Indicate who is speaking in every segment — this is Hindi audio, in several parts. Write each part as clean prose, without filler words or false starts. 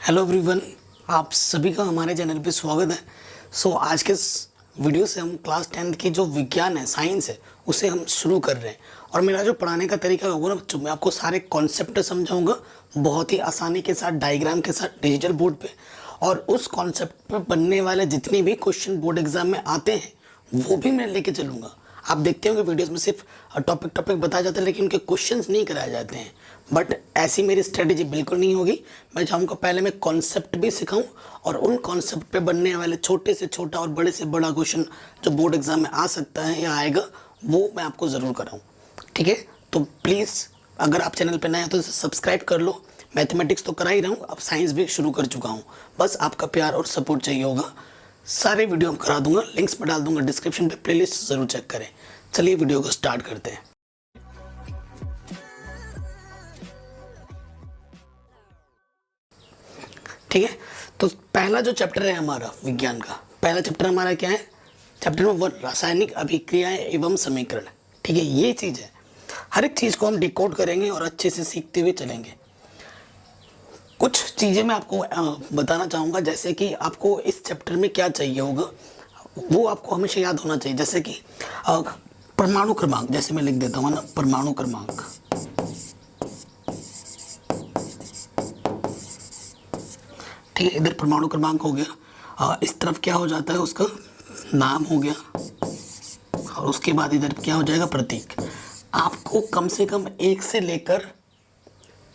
Speaker 1: हेलो एवरीवन, आप सभी का हमारे चैनल पे स्वागत है। आज के इस वीडियो से हम क्लास 10th की जो विज्ञान है, साइंस है, उसे हम शुरू कर रहे हैं। और मेरा जो पढ़ाने का तरीका होगा ना बच्चों, मैं आपको सारे कॉन्सेप्ट समझाऊंगा बहुत ही आसानी के साथ, डायग्राम के साथ, डिजिटल बोर्ड पे। और उस कॉन्सेप्ट पे बनने वाले जितने भी क्वेश्चन बोर्ड एग्जाम में आते हैं वो भी मैं लेके चलूँगा। आप देखते होंगे वीडियोस में सिर्फ टॉपिक बताया जाता है, लेकिन उनके क्वेश्चंस नहीं कराए जाते हैं। बट ऐसी मेरी स्ट्रेटेजी बिल्कुल नहीं होगी। मैं चाहूँगा पहले मैं कॉन्सेप्ट भी सिखाऊं और उन कॉन्सेप्ट पे बनने वाले छोटे से छोटा और बड़े से बड़ा क्वेश्चन जो बोर्ड एग्जाम में आ सकता है या आएगा, वो मैं आपको ज़रूर कराऊँ। ठीक है, तो प्लीज़ अगर आप चैनल पर नए हैं तो सब्सक्राइब कर लो। मैथमेटिक्स तो करा ही रहा हूँ, अब साइंस भी शुरू कर चुका हूँ। बस आपका प्यार और सपोर्ट चाहिए होगा। सारे वीडियो हम करा दूंगा, लिंक्स में डाल दूंगा डिस्क्रिप्शन पे, प्लेलिस्ट ज़रूर चेक करें। चलिए वीडियो को स्टार्ट करते हैं। ठीक है, तो पहला जो चैप्टर है हमारा विज्ञान का, पहला चैप्टर हमारा क्या है? चैप्टर नंबर 1, रासायनिक अभिक्रियाएं एवं समीकरण। ठीक है, ये चीज़ है। हर एक चीज़ को हम डिकोड करेंगे और अच्छे से सीखते हुए चलेंगे। कुछ चीज़ें मैं आपको बताना चाहूँगा, जैसे कि आपको इस चैप्टर में क्या चाहिए होगा वो आपको हमेशा याद होना चाहिए। जैसे कि परमाणु क्रमांक, जैसे मैं लिख देता हूँ ना, परमाणु क्रमांक। ठीक है, इधर परमाणु क्रमांक हो गया, इस तरफ क्या हो जाता है, उसका नाम हो गया, और उसके बाद इधर क्या हो जाएगा, प्रतीक। आपको कम से कम 1 से लेकर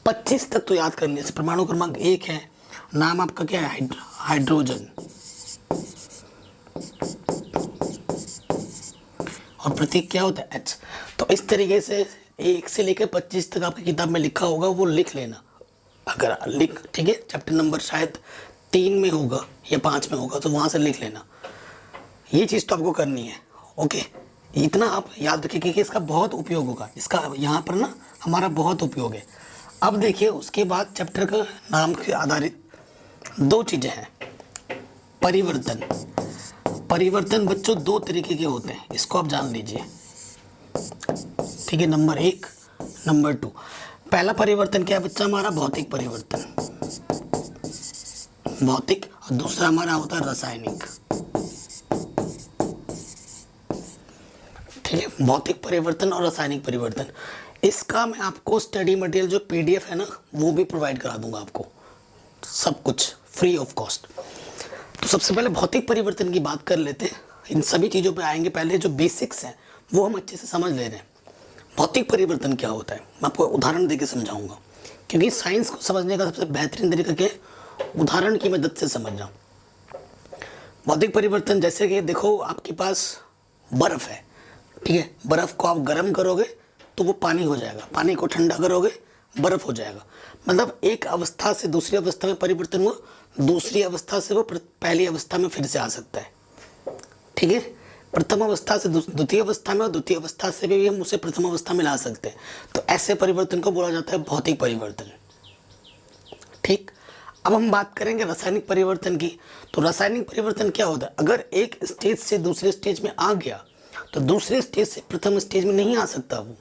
Speaker 1: 25 तक तो याद कर लिया। परमाणु क्रमांक 1 है, नाम आपका क्या है, हाइड्रोजन, और प्रतीक क्या होता है, H। तो इस तरीके से 1 से लेकर 25 तक आपकी किताब में लिखा होगा, वो लिख लेना अगर लिख। ठीक है, चैप्टर नंबर शायद 3 में होगा या 5 में होगा, तो वहाँ से लिख लेना। ये चीज़ तो आपको करनी है। ओके, इतना आप याद रखिए क्योंकि इसका बहुत उपयोग होगा। इसका यहाँ पर ना हमारा बहुत उपयोग है। अब देखिए, उसके बाद चैप्टर का नाम के आधारित 2 चीज़ें हैं। परिवर्तन। परिवर्तन बच्चों 2 तरीके के होते हैं, इसको आप जान लीजिए। ठीक है, नंबर 1, नंबर 2। पहला परिवर्तन क्या है बच्चा हमारा, भौतिक परिवर्तन, भौतिक। और दूसरा हमारा होता है रासायनिक। ठीक है, भौतिक परिवर्तन और रासायनिक परिवर्तन। इसका मैं आपको स्टडी मटेरियल जो PDF है ना, वो भी प्रोवाइड करा दूंगा आपको, सब कुछ फ्री ऑफ कॉस्ट। तो सबसे पहले भौतिक परिवर्तन की बात कर लेते हैं। इन सभी चीज़ों पे आएंगे, पहले जो बेसिक्स हैं वो हम अच्छे से समझ ले रहे हैं। भौतिक परिवर्तन क्या होता है मैं आपको उदाहरण देके समझाऊंगा, क्योंकि साइंस को समझने का सबसे बेहतरीन तरीका क्या है, उदाहरण की मदद से समझना। भौतिक परिवर्तन जैसे कि देखो, आपके पास बर्फ़ है। ठीक है, बर्फ़ को आप गर्म करोगे तो वो पानी हो जाएगा, पानी को ठंडा करोगे बर्फ़ हो जाएगा। मतलब एक अवस्था से दूसरी अवस्था में परिवर्तन हुआ, दूसरी अवस्था से वो पहली अवस्था में फिर से आ सकता है। ठीक है, प्रथम अवस्था से द्वितीय अवस्था में, और द्वितीय अवस्था से भी हम उसे प्रथम अवस्था में ला सकते हैं। तो ऐसे परिवर्तन को बोला जाता है भौतिक परिवर्तन। ठीक, अब हम बात करेंगे रासायनिक परिवर्तन की। तो रासायनिक परिवर्तन क्या होता है, अगर एक स्टेज से दूसरे स्टेज में आ गया तो दूसरे स्टेज से प्रथम स्टेज में नहीं आ सकता वो।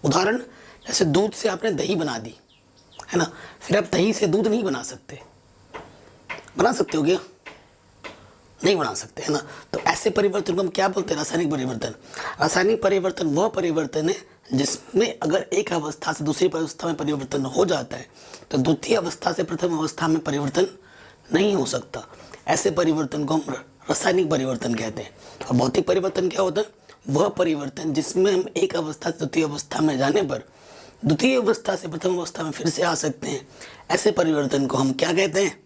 Speaker 1: उदाहरण, जैसे दूध से आपने दही बना दी है ना, फिर आप दही से दूध नहीं बना सकते। बना सकते हो क्या? नहीं बना सकते, है ना। तो ऐसे परिवर्तन को हम क्या बोलते हैं, रासायनिक परिवर्तन। रासायनिक परिवर्तन वह परिवर्तन है जिसमें अगर एक अवस्था से दूसरी अवस्था में परिवर्तन हो जाता है तो द्वितीय अवस्था से प्रथम अवस्था में परिवर्तन नहीं हो सकता। ऐसे परिवर्तन को हम रासायनिक परिवर्तन कहते हैं। और भौतिक परिवर्तन क्या होता है, वह परिवर्तन जिसमें हम एक अवस्था से द्वितीय अवस्था में जाने पर द्वितीय अवस्था से प्रथम अवस्था में फिर से आ सकते हैं। ऐसे परिवर्तन को हम क्या कहते हैं,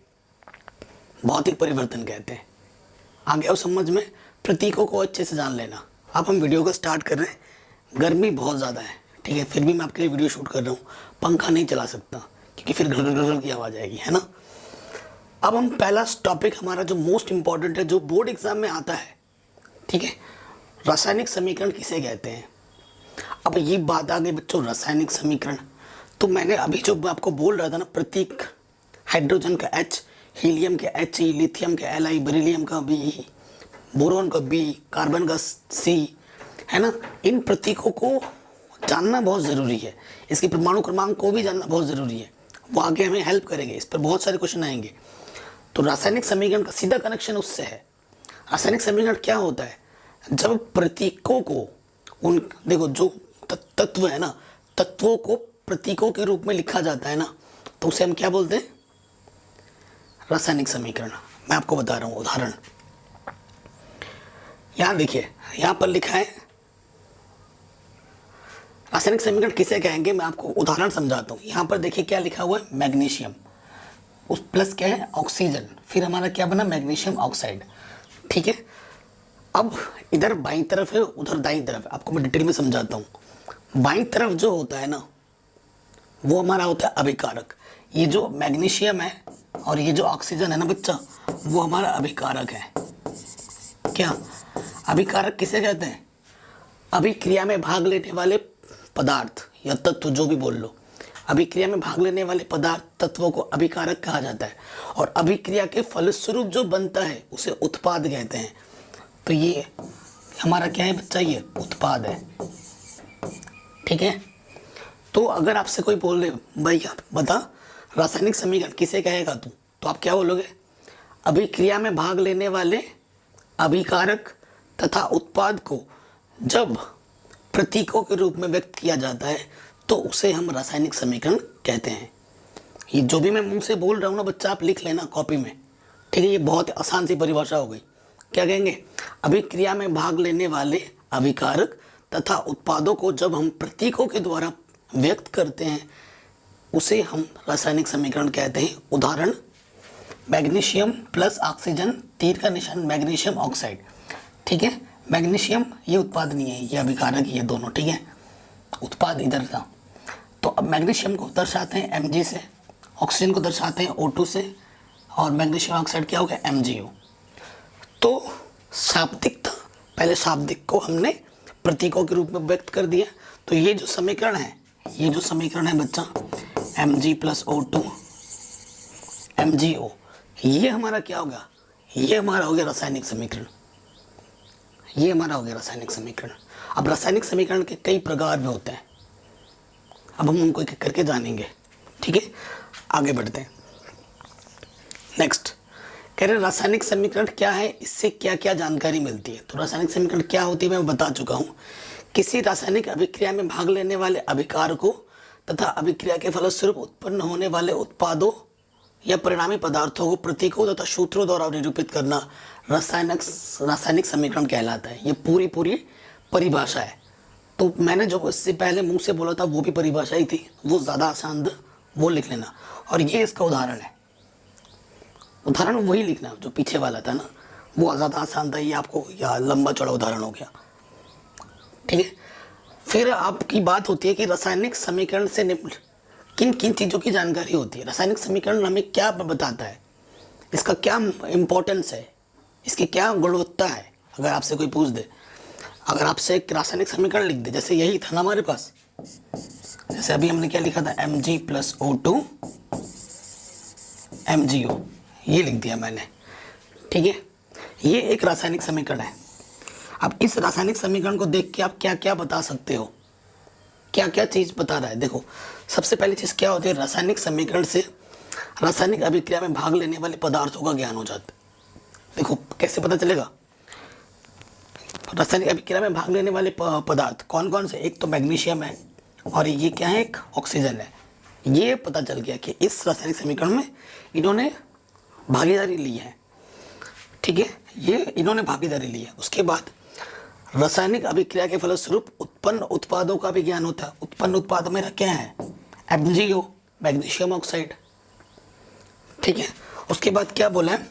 Speaker 1: भौतिक परिवर्तन कहते हैं। आ गया समझ में? प्रतीकों को अच्छे से जान लेना। अब हम वीडियो को स्टार्ट कर रहे हैं। गर्मी बहुत ज़्यादा है, ठीक है, फिर भी मैं आपके लिए वीडियो शूट कर रहा हूँ। पंखा नहीं चला सकता क्योंकि फिर घर की आवाज़ आएगी, है ना। अब हम पहला टॉपिक हमारा जो मोस्ट इम्पॉर्टेंट है, जो बोर्ड एग्जाम में आता है, ठीक है, रासायनिक समीकरण किसे कहते हैं। अब ये बात आ गई बच्चों, रासायनिक समीकरण। तो मैंने अभी जो आपको बोल रहा था ना, प्रतीक, हाइड्रोजन का H, हीलियम के He, लिथियम के Li, बेरिलियम का Be, बोरोन का B, कार्बन का C, है ना। इन प्रतीकों को जानना बहुत ज़रूरी है। इसके परमाणु क्रमांक को भी जानना बहुत ज़रूरी है। वो आगे हमें हेल्प करेंगे, इस पर बहुत सारे क्वेश्चन आएंगे। तो रासायनिक समीकरण का सीधा कनेक्शन उससे है। रासायनिक समीकरण क्या होता है, जब प्रतीकों को उन देखो जो तत्व है ना, तत्वों को प्रतीकों के रूप में लिखा जाता है ना, तो उसे हम क्या बोलते हैं, रासायनिक समीकरण। मैं आपको बता रहा हूं उदाहरण, यहां देखिए, यहां पर लिखा है रासायनिक समीकरण किसे कहेंगे, मैं आपको उदाहरण समझाता हूं। यहां पर देखिए क्या लिखा हुआ है, मैग्नीशियम, उस प्लस क्या है, ऑक्सीजन, फिर हमारा क्या बना, मैग्नीशियम ऑक्साइड। ठीक है, अब इधर बाईं तरफ है, उधर दाईं तरफ है, आपको मैं डिटेल में समझाता हूं। बाईं तरफ जो होता है ना, वो हमारा होता है अभिकारक। ये जो मैग्नीशियम है और ये जो ऑक्सीजन है ना बच्चा, वो हमारा अभिकारक है। क्या अभिकारक किसे कहते हैं, अभिक्रिया में भाग लेने वाले पदार्थ या तत्व, जो भी बोल लो, अभिक्रिया में भाग लेने वाले पदार्थ तत्वों को अभिकारक कहा जाता है। और अभिक्रिया के फलस्वरूप जो बनता है उसे उत्पाद कहते हैं। तो ये हमारा क्या है बच्चा, ये उत्पाद है। ठीक है, तो अगर आपसे कोई बोल रहे भैया बता रासायनिक समीकरण किसे कहेगा तू, तो आप क्या बोलोगे, अभिक्रिया में भाग लेने वाले अभिकारक तथा उत्पाद को जब प्रतीकों के रूप में व्यक्त किया जाता है तो उसे हम रासायनिक समीकरण कहते हैं। ये जो भी मैं मुंह से बोल रहा हूँ ना बच्चा, आप लिख लेना कॉपी में। ठीक है, ये बहुत आसान सी परिभाषा हो गई। क्या कहेंगे, अभिक्रिया में भाग लेने वाले अभिकारक तथा उत्पादों को जब हम प्रतीकों के द्वारा व्यक्त करते हैं उसे हम रासायनिक समीकरण कहते हैं। उदाहरण, मैग्नीशियम प्लस ऑक्सीजन, तीर का निशान मैग्नीशियम ऑक्साइड। ठीक है, मैग्नीशियम ये उत्पाद नहीं है, ये अभिकारक, ये दोनों। ठीक है, उत्पाद इधर था। तो अब मैग्नीशियम को दर्शाते हैं Mg से, ऑक्सीजन को दर्शाते हैं O2 से, और मैग्नीशियम ऑक्साइड क्या हो गया, MgO। तो शाब्दिक था, पहले शाब्दिक को हमने प्रतीकों के रूप में व्यक्त कर दिया। तो ये जो समीकरण है, ये जो समीकरण है बच्चा, Mg प्लस O2 MgO, ये हमारा क्या होगा, ये हमारा हो गया रासायनिक समीकरण। ये हमारा हो गया रासायनिक समीकरण। अब रासायनिक समीकरण के कई प्रकार में होते हैं, अब हम उनको एक एक करके जानेंगे। ठीक है, आगे बढ़ते हैं। नेक्स्ट कह रहे रासायनिक समीकरण क्या है, इससे क्या क्या जानकारी मिलती है। तो रासायनिक समीकरण क्या होती है मैं बता चुका हूँ। किसी रासायनिक अभिक्रिया में भाग लेने वाले अभिकारकों तथा अभिक्रिया के फलस्वरूप उत्पन्न होने वाले उत्पादों या परिणामी पदार्थों को प्रतीकों तथा सूत्रों द्वारा निरूपित करना रासायनिक समीकरण कहलाता है। ये पूरी परिभाषा है। तो मैंने जो इससे पहले मुंह से बोला था वो भी परिभाषा ही थी, वो ज़्यादा आसान था, वो लिख लेना। और ये इसका उदाहरण है, उदाहरण वही लिखना जो पीछे वाला था ना, वो ज़्यादा आसान था, ये आपको या लंबा चौड़ा उदाहरण हो गया। ठीक है, फिर आपकी बात होती है कि रासायनिक समीकरण से किन किन चीज़ों की जानकारी होती है। रासायनिक समीकरण हमें क्या बताता है, इसका क्या इम्पोर्टेंस है, इसकी क्या गुणवत्ता है। अगर आपसे कोई पूछ दे, अगर आपसे एक रासायनिक समीकरण लिख दे, जैसे यही था ना हमारे पास, जैसे अभी हमने क्या लिखा था, Mg प्लस O2 MgO, ये लिख दिया मैंने। ठीक है, ये एक रासायनिक समीकरण है। अब इस रासायनिक समीकरण को देख के आप क्या क्या बता सकते हो, क्या क्या चीज़ बता रहा है। देखो, सबसे पहली चीज़ क्या होती है, रासायनिक समीकरण से रासायनिक अभिक्रिया में भाग लेने वाले पदार्थों का ज्ञान हो जाता है। देखो कैसे पता चलेगा, रासायनिक अभिक्रिया में भाग लेने वाले पदार्थ कौन कौन से, एक तो मैग्नीशियम है और ये क्या है, एक ऑक्सीजन है। ये पता चल गया कि इस रासायनिक समीकरण में इन्होंने भागीदारी ली है। ठीक है, ये इन्होंने भागीदारी ली है। उसके बाद रासायनिक अभिक्रिया के फलस्वरूप उत्पन्न उत्पादों का भी ज्ञान होता है। उत्पन्न उत्पाद मेरा क्या है, MgO मैग्नीशियम ऑक्साइड। ठीक है, उसके बाद क्या बोला है,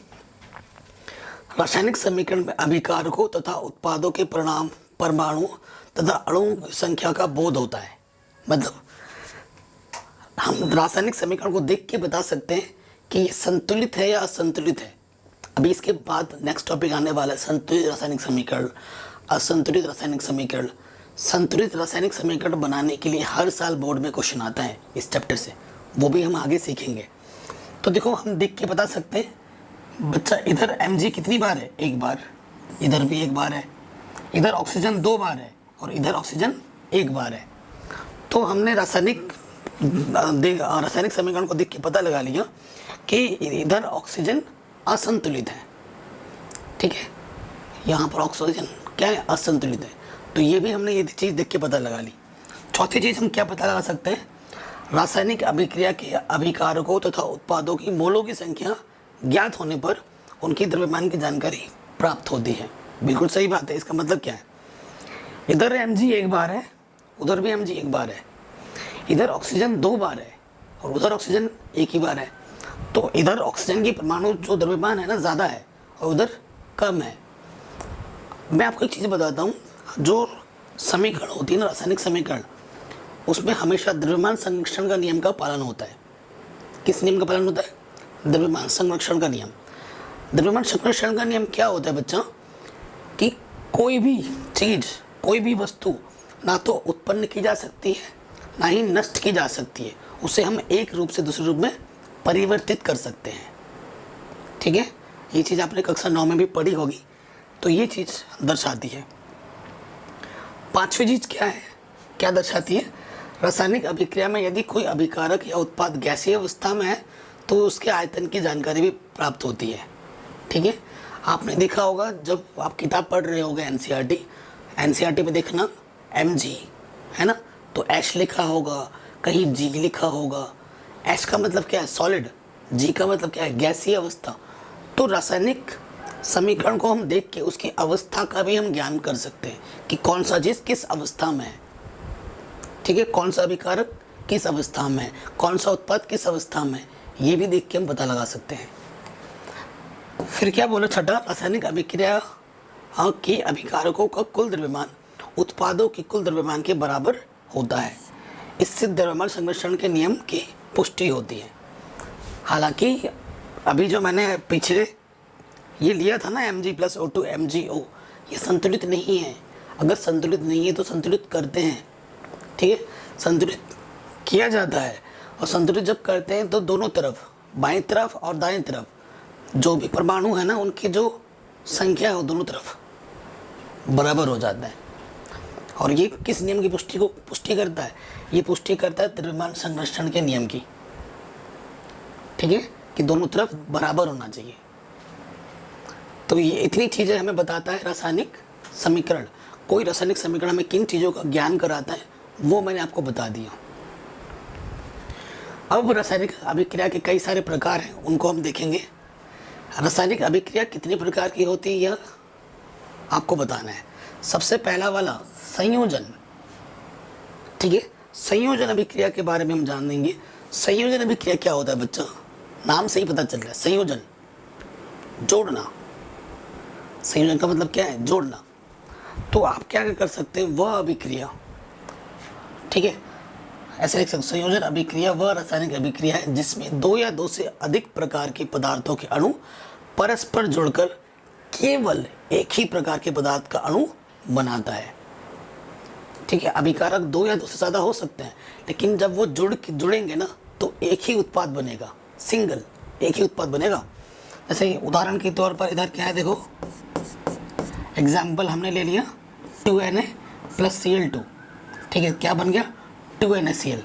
Speaker 1: रासायनिक समीकरण में अभिकारकों तथा उत्पादों के परिणाम परमाणु तथा अणुओं की संख्या का बोध होता है। मतलब हम रासायनिक समीकरण को देख के बता सकते हैं कि ये संतुलित है या असंतुलित है। अभी इसके बाद नेक्स्ट टॉपिक आने वाला है संतुलित रासायनिक समीकरण, असंतुलित रासायनिक समीकरण। संतुलित रासायनिक समीकरण बनाने के लिए हर साल बोर्ड में क्वेश्चन आता है इस चैप्टर से, वो भी हम आगे सीखेंगे। तो देखो हम देख के बता सकते हैं बच्चा, इधर Mg कितनी बार है, एक बार, इधर भी एक बार है, इधर ऑक्सीजन 2 बार है और इधर ऑक्सीजन 1 बार है। तो हमने रासायनिक रासायनिक समीकरण को देख के पता लगा लिया कि इधर ऑक्सीजन असंतुलित है, ठीक है, यहाँ पर ऑक्सीजन क्या है, असंतुलित है। तो ये भी हमने ये चीज़ देख के पता लगा ली। चौथी चीज़ हम क्या पता लगा सकते हैं, रासायनिक अभिक्रिया के अभिकारकों तथा उत्पादों की मोलों की संख्या ज्ञात होने पर उनकी द्रव्यमान की जानकारी प्राप्त होती है। बिल्कुल सही बात है। इसका मतलब क्या है, इधर mg एक बार है, उधर भी mg एक बार है, इधर ऑक्सीजन 2 बार है और उधर ऑक्सीजन एक ही बार है। तो इधर ऑक्सीजन की परमाणु जो द्रव्यमान है ना ज़्यादा है और उधर कम है। मैं आपको एक चीज़ बताता हूँ, जो समीकरण होती है ना, रासायनिक समीकरण, उसमें हमेशा द्रव्यमान संरक्षण का नियम का पालन होता है। किस नियम का पालन होता है, द्रव्यमान संरक्षण का नियम। द्रव्यमान संरक्षण का नियम क्या होता है बच्चा, कि कोई भी चीज़, कोई भी वस्तु ना तो उत्पन्न की जा सकती है ना ही नष्ट की जा सकती है, उसे हम एक रूप से दूसरे रूप में परिवर्तित कर सकते हैं, ठीक है। ये चीज़ आपने कक्षा 9 में भी पढ़ी होगी, तो ये चीज़ दर्शाती है। पांचवी चीज़ क्या है, क्या दर्शाती है, रासायनिक अभिक्रिया में यदि कोई अभिकारक या उत्पाद गैसीय अवस्था में है तो उसके आयतन की जानकारी भी प्राप्त होती है, ठीक है। आपने देखा होगा जब आप किताब पढ़ रहे होगे एनसीईआरटी में देखना mg है ना, तो H लिखा होगा, कहीं G लिखा होगा। H का मतलब क्या है, सॉलिड, G का मतलब क्या है, गैसीय अवस्था। तो रासायनिक समीकरण को हम देख के उसकी अवस्था का भी हम ज्ञान कर सकते हैं कि कौन सा चीज़ किस अवस्था में है, ठीक है, कौन सा अभिकारक किस अवस्था में है, कौन सा उत्पाद किस अवस्था में है, ये भी देख के हम पता लगा सकते हैं। फिर क्या बोला छठा, रासायनिक अभिक्रिया के अभिकारकों का कुल द्रव्यमान उत्पादों की कुल द्रव्यमान के बराबर होता है। इससे द्रव्यमान संरक्षण के नियम की पुष्टि होती है। हालांकि अभी जो मैंने पीछे ये लिया था ना mg + O2 MgO, ये संतुलित नहीं है। अगर संतुलित नहीं है तो संतुलित करते हैं, ठीक है, संतुलित किया जाता है। और संतुलित जब करते हैं तो दोनों तरफ, बाएं तरफ और दाएं तरफ, जो भी परमाणु है ना, उनकी जो संख्या है वो दोनों तरफ बराबर हो जाता है। और ये किस नियम की पुष्टि करता है, ये पुष्टि करता है द्रव्यमान संरक्षण के नियम की, ठीक है, कि दोनों तरफ बराबर होना चाहिए। तो ये इतनी चीज़ें हमें बताता है रासायनिक समीकरण। कोई रासायनिक समीकरण हमें किन चीज़ों का ज्ञान कराता है वो मैंने आपको बता दिया। अब रासायनिक अभिक्रिया के कई सारे प्रकार हैं, उनको हम देखेंगे। रासायनिक अभिक्रिया कितनी प्रकार की होती है यह आपको बताना है। सबसे पहला वाला संयोजन, ठीक है, संयोजन अभिक्रिया के बारे में हम जान लेंगे। संयोजन अभिक्रिया क्या होता है बच्चा, नाम से ही पता चल रहा है, संयोजन, जोड़ना। संयोजन का मतलब क्या है, जोड़ना। तो आप क्या कर सकते हैं, वह अभिक्रिया, ठीक है, ऐसे लिख सकते, संयोजन अभिक्रिया वह रासायनिक अभिक्रिया है जिसमें 2 या 2 से अधिक प्रकार के पदार्थों के अणु परस्पर जुड़कर केवल एक ही प्रकार के पदार्थ का अणु बनाता है, ठीक है। अभिकारक 2 या 2 से ज़्यादा हो सकते हैं, लेकिन जब वो जुड़ेंगे ना तो एक ही उत्पाद बनेगा, सिंगल, एक ही उत्पाद बनेगा। जैसे उदाहरण के तौर पर इधर क्या है, देखो एग्जाम्पल हमने ले लिया 2Na + Cl2, ठीक है, क्या बन गया 2NaCl।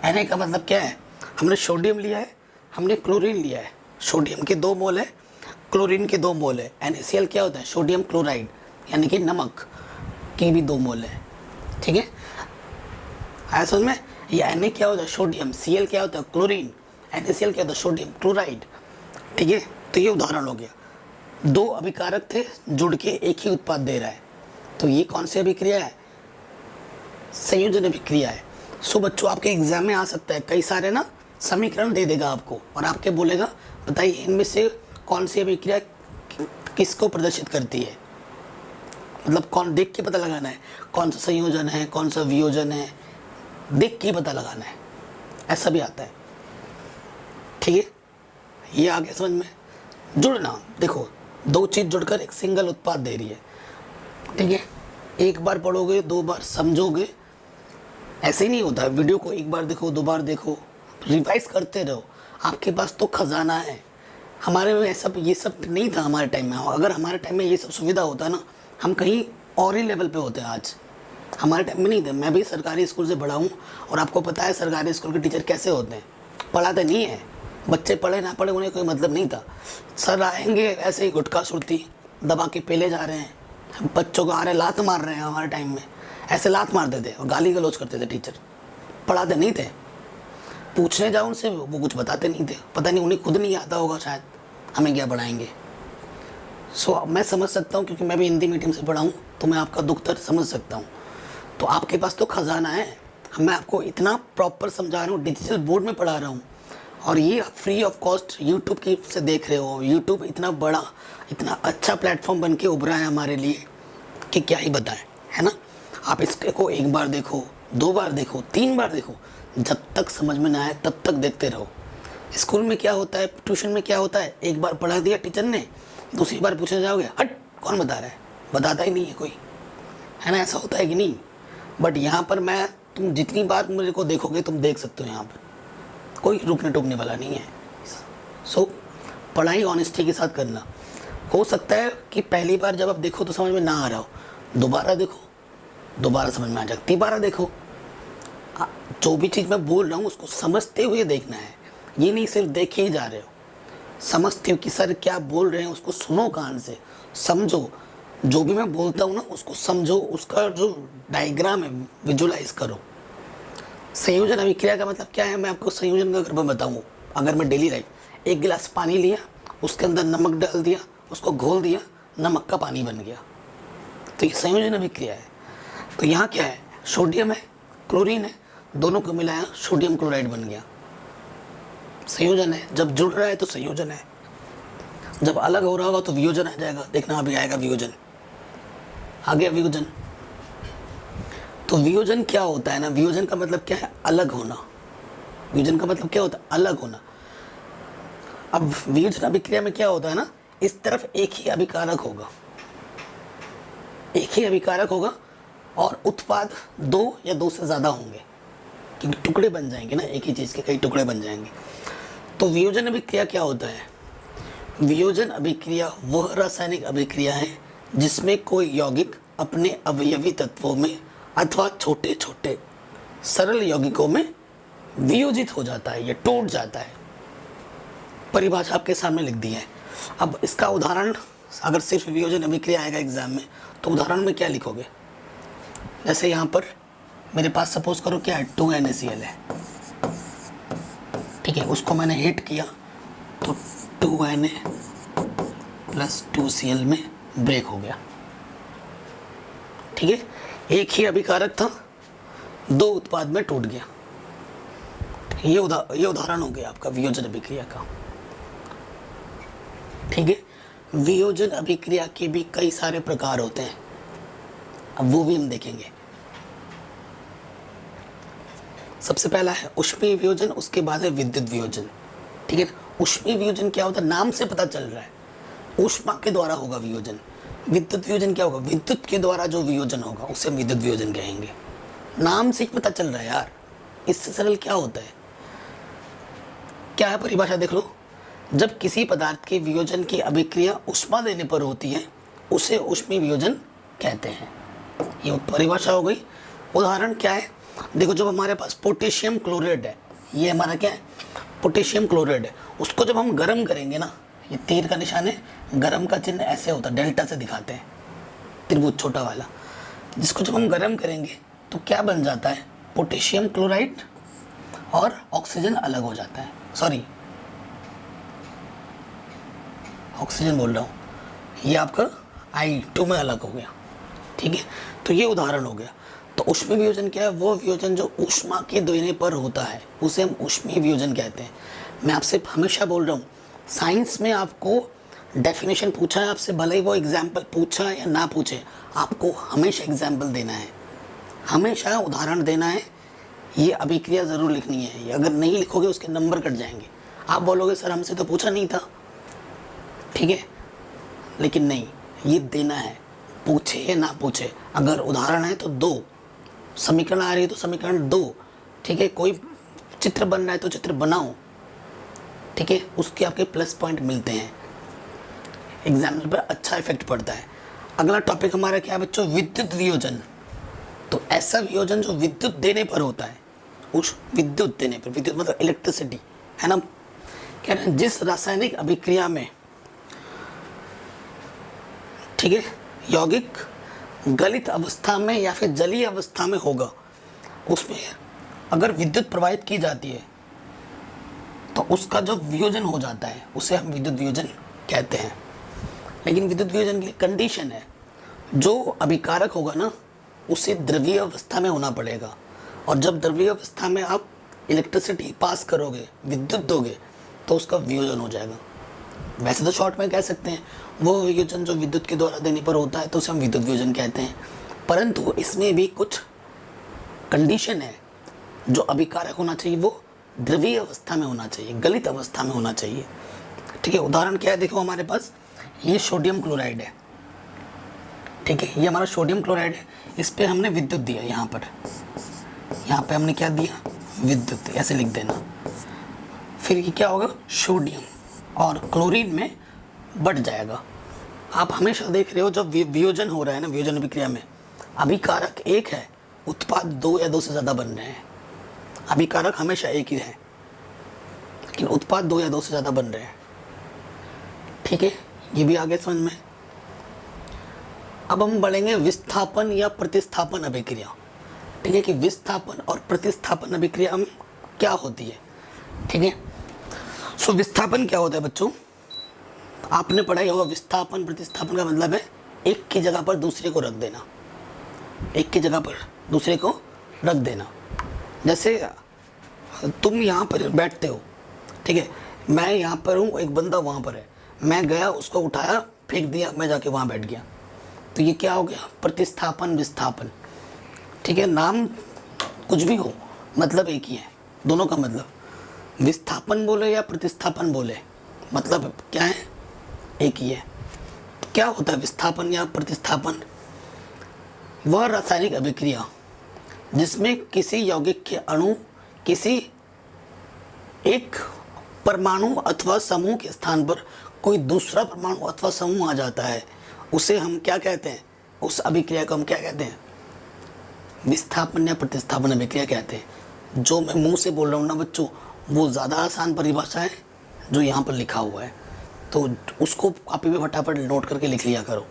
Speaker 1: Na का मतलब क्या है, हमने सोडियम लिया है, हमने क्लोरीन लिया है। सोडियम के 2 मोल है, क्लोरीन के 2 मोल है। NaCl क्या होता है, सोडियम क्लोराइड, यानी कि नमक के भी 2 मोल है, ठीक है। असल में ये Na क्या होता है, सोडियम, Cl क्या होता है, क्लोरीन, NaCl क्या होता है, सोडियम क्लोराइड, ठीक है। तो ये उदाहरण हो गया, 2 अभिकारक थे, जुड़ के एक ही उत्पाद दे रहा है। तो ये कौन सी अभिक्रिया है, संयोजन अभिक्रिया है। सो बच्चों आपके एग्जाम में आ सकता है, कई सारे ना समीकरण दे देगा आपको और आपके बोलेगा बताइए इनमें से कौन सी अभिक्रिया किसको प्रदर्शित करती है। मतलब कौन, देख के पता लगाना है कौन सा संयोजन है, कौन सा वियोजन है, देख के पता लगाना है, ऐसा भी आता है, ठीक है। ये आ गया समझ में। जुड़ना, देखो 2 चीज़ जुड़कर एक सिंगल उत्पाद दे रही है, ठीक है। एक बार पढ़ोगे, 2 बार समझोगे, ऐसे ही नहीं होता है। वीडियो को एक बार देखो, 2 बार देखो, रिवाइज करते रहो, आपके पास तो खजाना है। हमारे में ये सब नहीं था हमारे टाइम में। अगर हमारे टाइम में ये सब सुविधा होता है ना, हम कहीं और ही लेवल पे होते हैं आज। हमारे टाइम में नहीं थे। मैं भी सरकारी स्कूल से पढ़ा हूँ और आपको पता है सरकारी स्कूल के टीचर कैसे होते हैं, पढ़ाते नहीं है। बच्चे पढ़े ना पढ़े उन्हें कोई मतलब नहीं था। सर आएंगे ऐसे ही गुटखा सुरती दबा के पेले जा रहे हैं, बच्चों को आ रहे लात मार रहे हैं। हमारे टाइम में ऐसे लात मारते थे और गाली गलौज करते थे टीचर, पढ़ाते नहीं थे। पूछने जाओ उनसे वो कुछ बताते नहीं थे, पता नहीं उन्हें खुद नहीं आता होगा शायद, हमें क्या पढ़ाएंगे। सो मैं समझ सकता हूँ क्योंकि मैं भी हिंदी मीडियम से पढ़ा हूँ, तो मैं आपका दुख दर्द समझ सकता हूँ। तो आपके पास तो खजाना है, मैं आपको इतना प्रॉपर समझा रहा हूँ, डिजिटल बोर्ड में पढ़ा रहा हूँ और ये आप फ्री ऑफ कॉस्ट यूट्यूब की से देख रहे हो। यूट्यूब इतना बड़ा इतना अच्छा प्लेटफॉर्म बन के उभरा है हमारे लिए कि क्या ही बताएं, है ना। आप इसको एक बार देखो, 2 बार देखो, 3 बार देखो, जब तक समझ में ना आए तब तक देखते रहो। स्कूल में क्या होता है, ट्यूशन में क्या होता है, एक बार पढ़ा दिया टीचर ने, दूसरी बार पूछने जाओगे हट कौन बता रहा है, बताता ही नहीं है कोई, है ना। ऐसा होता है कि नहीं। बट यहाँ पर मैं, तुम जितनी बार मेरे को देखोगे तुम देख सकते हो, यहाँ पर कोई रुकने टोकने वाला नहीं है। सो पढ़ाई ऑनेस्टी के साथ करना। हो सकता है कि पहली बार जब आप देखो तो समझ में ना आ रहा हो, दोबारा देखो, दोबारा समझ में आ जाए, 3 बार देखो। जो भी चीज़ मैं बोल रहा हूँ उसको समझते हुए देखना है, ये नहीं सिर्फ देखे ही जा रहे हो। समझते हो कि सर क्या बोल रहे हैं, उसको सुनो, कान से समझो। जो भी मैं बोलता हूँ ना उसको समझो, उसका जो डायग्राम है विजुलाइज करो। संयोजन अभिक्रिया का मतलब क्या है, मैं आपको संयोजन का अगर मैं बताऊँ, अगर मैं डेली लाइफ 1 गिलास पानी लिया, उसके अंदर नमक डाल दिया, उसको घोल दिया, नमक का पानी बन गया, तो ये संयोजन अभिक्रिया है। तो यहाँ क्या है, सोडियम है, क्लोरीन है, दोनों को मिलाया सोडियम क्लोराइड बन गया, संयोजन है। जब जुड़ रहा है तो संयोजन है, जब अलग हो रहा होगा तो वियोजन आ जाएगा। देखना अभी आएगा वियोजन, आ गया वियोजन। तो वियोजन क्या होता है ना, वियोजन का मतलब क्या है, अलग होना। वियोजन का मतलब क्या होता है, अलग होना। अब वियोजन अभिक्रिया में क्या होता है ना, इस तरफ एक ही अभिकारक होगा, एक ही अभिकारक होगा और उत्पाद 2 या 2 से ज़्यादा होंगे, क्योंकि टुकड़े बन जाएंगे ना, एक ही चीज़ के कई टुकड़े बन जाएंगे। तो वियोजन अभिक्रिया क्या होता है, वियोजन अभिक्रिया वह रासायनिक अभिक्रिया है जिसमें कोई यौगिक अपने अवयवी तत्वों में अथवा छोटे छोटे सरल यौगिकों में वियोजित हो जाता है या टूट जाता है। परिभाषा आपके सामने लिख दी है। अब इसका उदाहरण, अगर सिर्फ वियोजन अभिक्रिया आएगा एग्जाम में तो उदाहरण में क्या लिखोगे, जैसे यहाँ पर मेरे पास सपोज करो क्या है, 2NaCl है, ठीक है, उसको मैंने हीट किया तो 2Na + 2Cl में ब्रेक हो गया, ठीक है। एक ही अभिकारक था, 2 उत्पाद में टूट गया। ये उदाहरण हो गया आपका वियोजन अभिक्रिया का, ठीक है। वियोजन अभिक्रिया के भी कई सारे प्रकार होते हैं, अब वो भी हम देखेंगे। सबसे पहला है ऊष्मीय वियोजन, उसके बाद है विद्युत वियोजन, ठीक है। ऊष्मीय वियोजन क्या होता है, नाम से पता चल रहा है, ऊष्मा के द्वारा होगा वियोजन। विद्युत वियोजन क्या होगा, विद्युत के द्वारा जो वियोजन होगा उसे हम विद्युत वियोजन कहेंगे। नाम से ही पता चल रहा है यार, इससे सरल क्या होता है। क्या है परिभाषा, देख लो, जब किसी पदार्थ के वियोजन की अभिक्रिया ऊष्मा देने पर होती है उसे ऊष्मीय वियोजन कहते हैं। ये परिभाषा हो गई। उदाहरण क्या है, देखो जब हमारे पास पोटेशियम क्लोराइड है, ये हमारा क्या है, पोटेशियम क्लोराइड है, उसको जब हम गर्म करेंगे ना, ये तीर का निशान है, गर्म का चिन्ह ऐसे होता है, डेल्टा से दिखाते हैं, त्रिभुज छोटा वाला, जिसको जब हम गर्म करेंगे तो क्या बन जाता है, पोटेशियम क्लोराइड और ऑक्सीजन अलग हो जाता है। सॉरी, ऑक्सीजन बोल रहा हूँ, ये आपका I2 में अलग हो गया, ठीक है। तो ये उदाहरण हो गया। तो ऊष्मीय वियोजन क्या है, वो वियोजन जो ऊष्मा के देने पर होता है उसे हम ऊष्मीय वियोजन कहते हैं। मैं आपसे हमेशा बोल रहा हूँ, साइंस में आपको डेफिनेशन पूछा है आपसे, भले ही वो एग्जाम्पल पूछा या ना पूछे, आपको हमेशा एग्जाम्पल देना है, हमेशा उदाहरण देना है। ये अभिक्रिया ज़रूर लिखनी है, अगर नहीं लिखोगे उसके नंबर कट जाएंगे। आप बोलोगे सर हमसे तो पूछा नहीं था, ठीक है, लेकिन नहीं, ये देना है, पूछे या ना पूछे। अगर उदाहरण है तो 2, समीकरण आ रही है तो समीकरण 2, ठीक है। कोई चित्र बन रहा है तो चित्र बनाओ, ठीक है, उसके आपके प्लस पॉइंट मिलते हैं, एग्जाम पर अच्छा इफेक्ट पड़ता है। अगला टॉपिक हमारा क्या है बच्चों, विद्युत वियोजन। तो ऐसा वियोजन जो विद्युत देने पर होता है, उस विद्युत देने पर, विद्युत मतलब इलेक्ट्रिसिटी, है ना, कह रहे हैं जिस रासायनिक अभिक्रिया में, ठीक है, यौगिक गलित अवस्था में या फिर जलीय अवस्था में होगा, उसमें अगर विद्युत प्रवाहित की जाती है तो उसका जो वियोजन हो जाता है उसे हम विद्युत वियोजन कहते हैं। लेकिन विद्युत वियोजन की कंडीशन है, जो अभिकारक होगा ना उसे द्रवीय अवस्था में होना पड़ेगा, और जब द्रवीय अवस्था में आप इलेक्ट्रिसिटी पास करोगे, विद्युत दोगे, तो उसका वियोजन हो जाएगा। वैसे तो शॉर्ट में कह सकते हैं वो वियोजन जो विद्युत के द्वारा देने पर होता है तो उसे हम विद्युत वियोजन कहते हैं, परंतु इसमें भी कुछ कंडीशन है। जो अभिकारक होना चाहिए वो द्रवीय अवस्था में होना चाहिए, गलित अवस्था में होना चाहिए, ठीक है। उदाहरण क्या है, देखो हमारे पास ये सोडियम क्लोराइड है, ठीक है, ये हमारा सोडियम क्लोराइड है, इस पर हमने विद्युत दिया, यहाँ पे हमने क्या दिया, विद्युत, ऐसे लिख देना। फिर ये क्या होगा, सोडियम और क्लोरीन में बढ़ जाएगा। आप हमेशा देख रहे हो जब वियोजन हो रहा है ना, वियोजन अभिक्रिया में अभिकारक एक है, उत्पाद 2 या 2 से ज़्यादा बन रहे हैं। अभिकारक हमेशा एक ही है, लेकिन उत्पाद 2 या 2 से ज़्यादा बन रहे हैं, ठीक है। ये भी आगे समझ में। अब हम बढ़ेंगे विस्थापन या प्रतिस्थापन अभिक्रिया, ठीक है, कि विस्थापन और प्रतिस्थापन अभिक्रिया में क्या होती है, ठीक है। सो विस्थापन क्या होता है बच्चों, आपने पढ़ाई होगा, विस्थापन प्रतिस्थापन का मतलब है एक की जगह पर दूसरे को रख देना, एक की जगह पर दूसरे को रख देना। जैसे तुम यहाँ पर बैठते हो, ठीक है, मैं यहाँ पर हूँ, एक बंदा वहाँ पर है, मैं गया उसको उठाया फेंक दिया, मैं जाके वहाँ बैठ गया, तो ये क्या हो गया, प्रतिस्थापन विस्थापन, ठीक है। नाम कुछ भी हो, मतलब एक ही है, दोनों का मतलब, विस्थापन बोले या प्रतिस्थापन बोले, मतलब क्या है, एक ही है। तो क्या होता है विस्थापन या प्रतिस्थापन, वह रासायनिक अभिक्रिया जिसमें किसी यौगिक के अणु किसी एक परमाणु अथवा समूह के स्थान पर कोई दूसरा परमाणु अथवा समूह आ जाता है, उसे हम क्या कहते हैं, उस अभिक्रिया को हम क्या कहते हैं, विस्थापन या प्रतिस्थापन अभिक्रिया कहते हैं। जो मैं मुंह से बोल रहा हूँ ना बच्चों, वो ज़्यादा आसान परिभाषा है जो यहाँ पर लिखा हुआ है, तो उसको कॉपी में फटाफट नोट करके लिख लिया करो,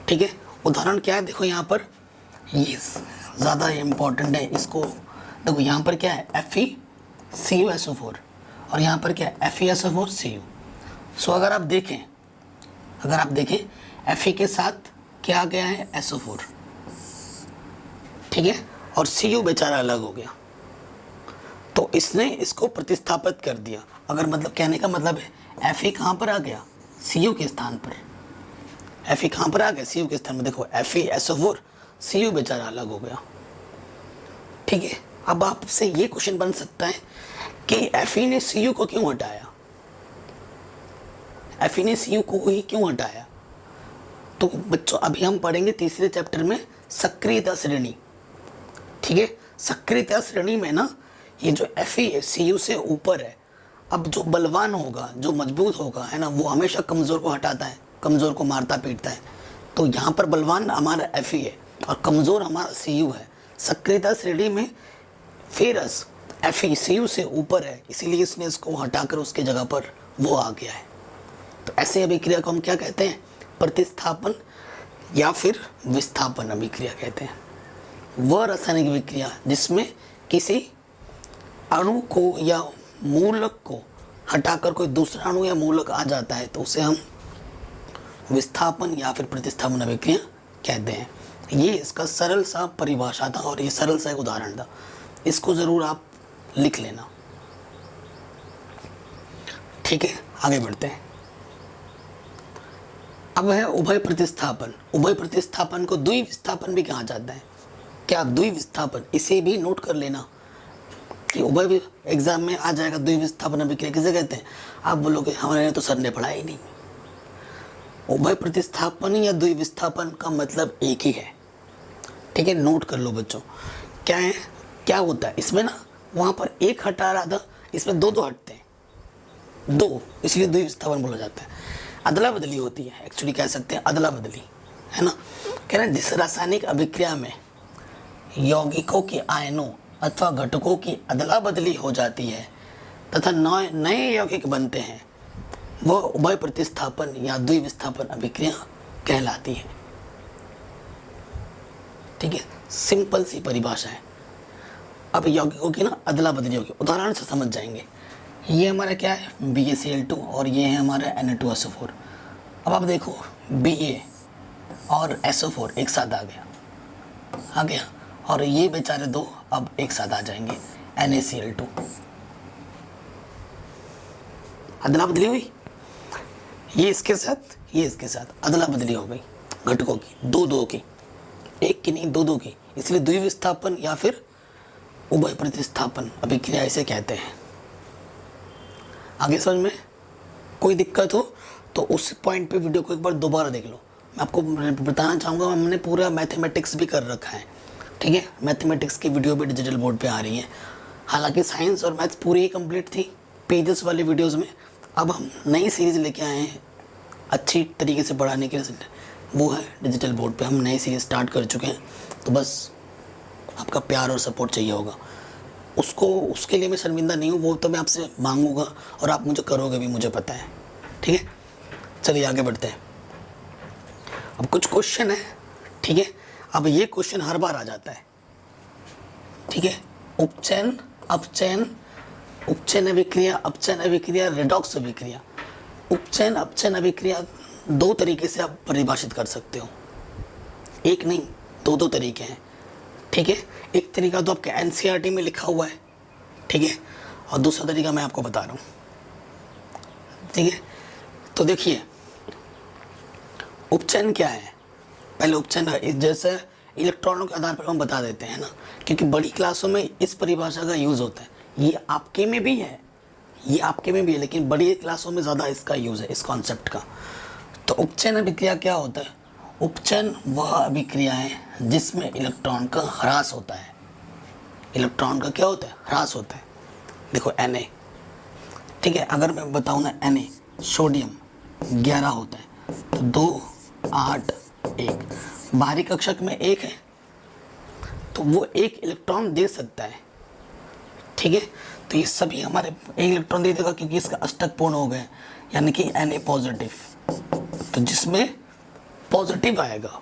Speaker 1: ठीक है। उदाहरण क्या है, देखो यहाँ पर, ये ज़्यादा इम्पोर्टेंट है, इसको देखो, यहाँ पर क्या है, FeCuSO4 और यहाँ पर क्या है, FeSO4Cu। सो अगर आप देखें Fe के साथ क्या आ गया है, SO4, ठीक है, और Cu बेचारा अलग हो गया, तो इसने इसको प्रतिस्थापित कर दिया। अगर मतलब कहने का मतलब है Fe कहाँ पर आ गया, Cu के स्थान पर, Fe कहाँ पर आ गया, Cu के स्थान में। देखो FeSO4, Cu बेचारा अलग हो गया, ठीक है। अब आपसे ये क्वेश्चन बन सकता है कि Fe ने Cu को क्यों हटाया, Fe ने Cu को ही क्यों हटाया। तो बच्चों अभी हम पढ़ेंगे तीसरे चैप्टर में सक्रियता श्रेणी, ठीक है। सक्रियता श्रेणी में ना ये जो Fe है Cu से ऊपर है, अब जो बलवान होगा, जो मजबूत होगा, है ना, वो हमेशा कमज़ोर को हटाता है, कमज़ोर को मारता पीटता है। तो यहाँ पर बलवान हमारा Fe है और कमज़ोर हमारा Cu है। सक्रियता श्रेणी में फेरस Fe Cu से ऊपर है, इसीलिए इसने इसको हटाकर उसके जगह पर वो आ गया है। तो ऐसे अभिक्रिया को हम क्या कहते हैं, प्रतिस्थापन या फिर विस्थापन अभिक्रिया कहते हैं। वह रासायनिक अभिक्रिया जिसमें किसी अणु को या मूलक को हटाकर कोई दूसरा अणु या मूलक आ जाता है, तो उसे हम विस्थापन या फिर प्रतिस्थापन अभिक्रिया कहते हैं। ये इसका सरल सा परिभाषा था और ये सरल सा एक उदाहरण था, इसको ज़रूर आप लिख लेना, ठीक है। आगे बढ़ते हैं। अब है उभय प्रतिस्थापन। उभय प्रतिस्थापन को द्विविस्थापन भी कहा जाता है। क्या द्विविस्थापन, इसे भी नोट कर लेना कि उभय एग्जाम में आ जाएगा। द्विविस्थापन अभिक्रिया किसे कहते हैं, आप बोलोगे हमारे तो सर ने पढ़ा ही नहीं। उभय प्रतिस्थापन या द्विविस्थापन का मतलब एक ही है, ठीक है, नोट कर लो बच्चों। क्या है, क्या होता है इसमें ना, वहाँ पर एक हटा रहा था, इसमें दो हटते हैं, दो, इसलिए द्विविस्थापन बोला जाता है। अदला बदली होती है, एक्चुअली कह सकते हैं अदला बदली, है ना। कह रहे हैं जिस रासायनिक अभिक्रिया में यौगिकों के आयनों अथवा घटकों की अदला बदली हो जाती है तथा नए यौगिक बनते हैं, वह उभय प्रतिस्थापन या द्विविस्थापन अभिक्रिया कहलाती है। ठीक है, सिंपल सी परिभाषा है। अब यौगिकों की ना अदला बदली होगी, उदाहरण से समझ जाएंगे। ये हमारा क्या है, BaCl2 और ये है हमारा Na2SO4। अब आप देखो Ba और SO4 एक साथ आ गया और ये बेचारे दो अब एक साथ आ जाएंगे NaCl2। अदला बदली हुई, ये इसके साथ ये इसके साथ अदला बदली हो गई घटकों की, दो की, एक की नहीं दो की, इसलिए द्विविस्थापन या फिर उभय प्रतिस्थापन अभिक्रिया इसे कहते हैं। आगे समझ में कोई दिक्कत हो तो उस पॉइंट पे वीडियो को एक बार दोबारा देख लो। मैं आपको बताना चाहूँगा, हमने पूरा मैथमेटिक्स भी कर रखा है। ठीक है, मैथमेटिक्स की वीडियो भी डिजिटल बोर्ड पे आ रही है। हालांकि साइंस और मैथ्स पूरी ही कंप्लीट थी पेजेस वाले वीडियोस में। अब हम नई सीरीज़ लेके आए हैं अच्छी तरीके से पढ़ाने के लिए, वो है डिजिटल बोर्ड पे। हम नई सीरीज़ स्टार्ट कर चुके हैं, तो बस आपका प्यार और सपोर्ट चाहिए होगा। उसके लिए मैं शर्मिंदा नहीं हूँ, वो तो मैं आपसे मांगूंगा और आप मुझे करोगे भी, मुझे पता है। ठीक है, चलिए आगे बढ़ते हैं। अब कुछ क्वेश्चन है। ठीक है, अब ये क्वेश्चन हर बार आ जाता है। ठीक है, उपचयन अपचयन, उपचयन अभिक्रिया, अपचयन अभिक्रिया, रेडॉक्स अभिक्रिया। उपचयन अपचयन अभिक्रिया दो तरीके से आप परिभाषित कर सकते हो, एक नहीं दो तरीके हैं। ठीक है, एक तरीका तो आपके NCERT में लिखा हुआ है। ठीक है, और दूसरा तरीका मैं आपको बता रहा हूँ। ठीक है, तो देखिए उपचयन क्या है। पहले उपचयन जैसे इलेक्ट्रॉनों के आधार पर हम बता देते हैं ना, क्योंकि बड़ी क्लासों में इस परिभाषा का यूज़ होता है। ये आपके में भी है, लेकिन बड़ी क्लासों में ज़्यादा इसका यूज़ है, इस कॉन्सेप्ट का। तो उपचयन अभिक्रिया क्या होता है? उपचयन वह अभिक्रिया है जिसमें इलेक्ट्रॉन का ह्रास होता है। इलेक्ट्रॉन का क्या होता है? ह्रास होता है। देखो Na, ठीक है, अगर मैं बताऊँ ना Na सोडियम 11 होता है, तो 2 8 1 बाहरी कक्षक में 1 है, तो वो 1 इलेक्ट्रॉन दे सकता है। ठीक है, तो ये सभी हमारे 1 इलेक्ट्रॉन दे देगा क्योंकि इसका अष्टक पूर्ण हो गया, यानी कि Na पॉजिटिव। तो जिसमें पॉजिटिव आएगा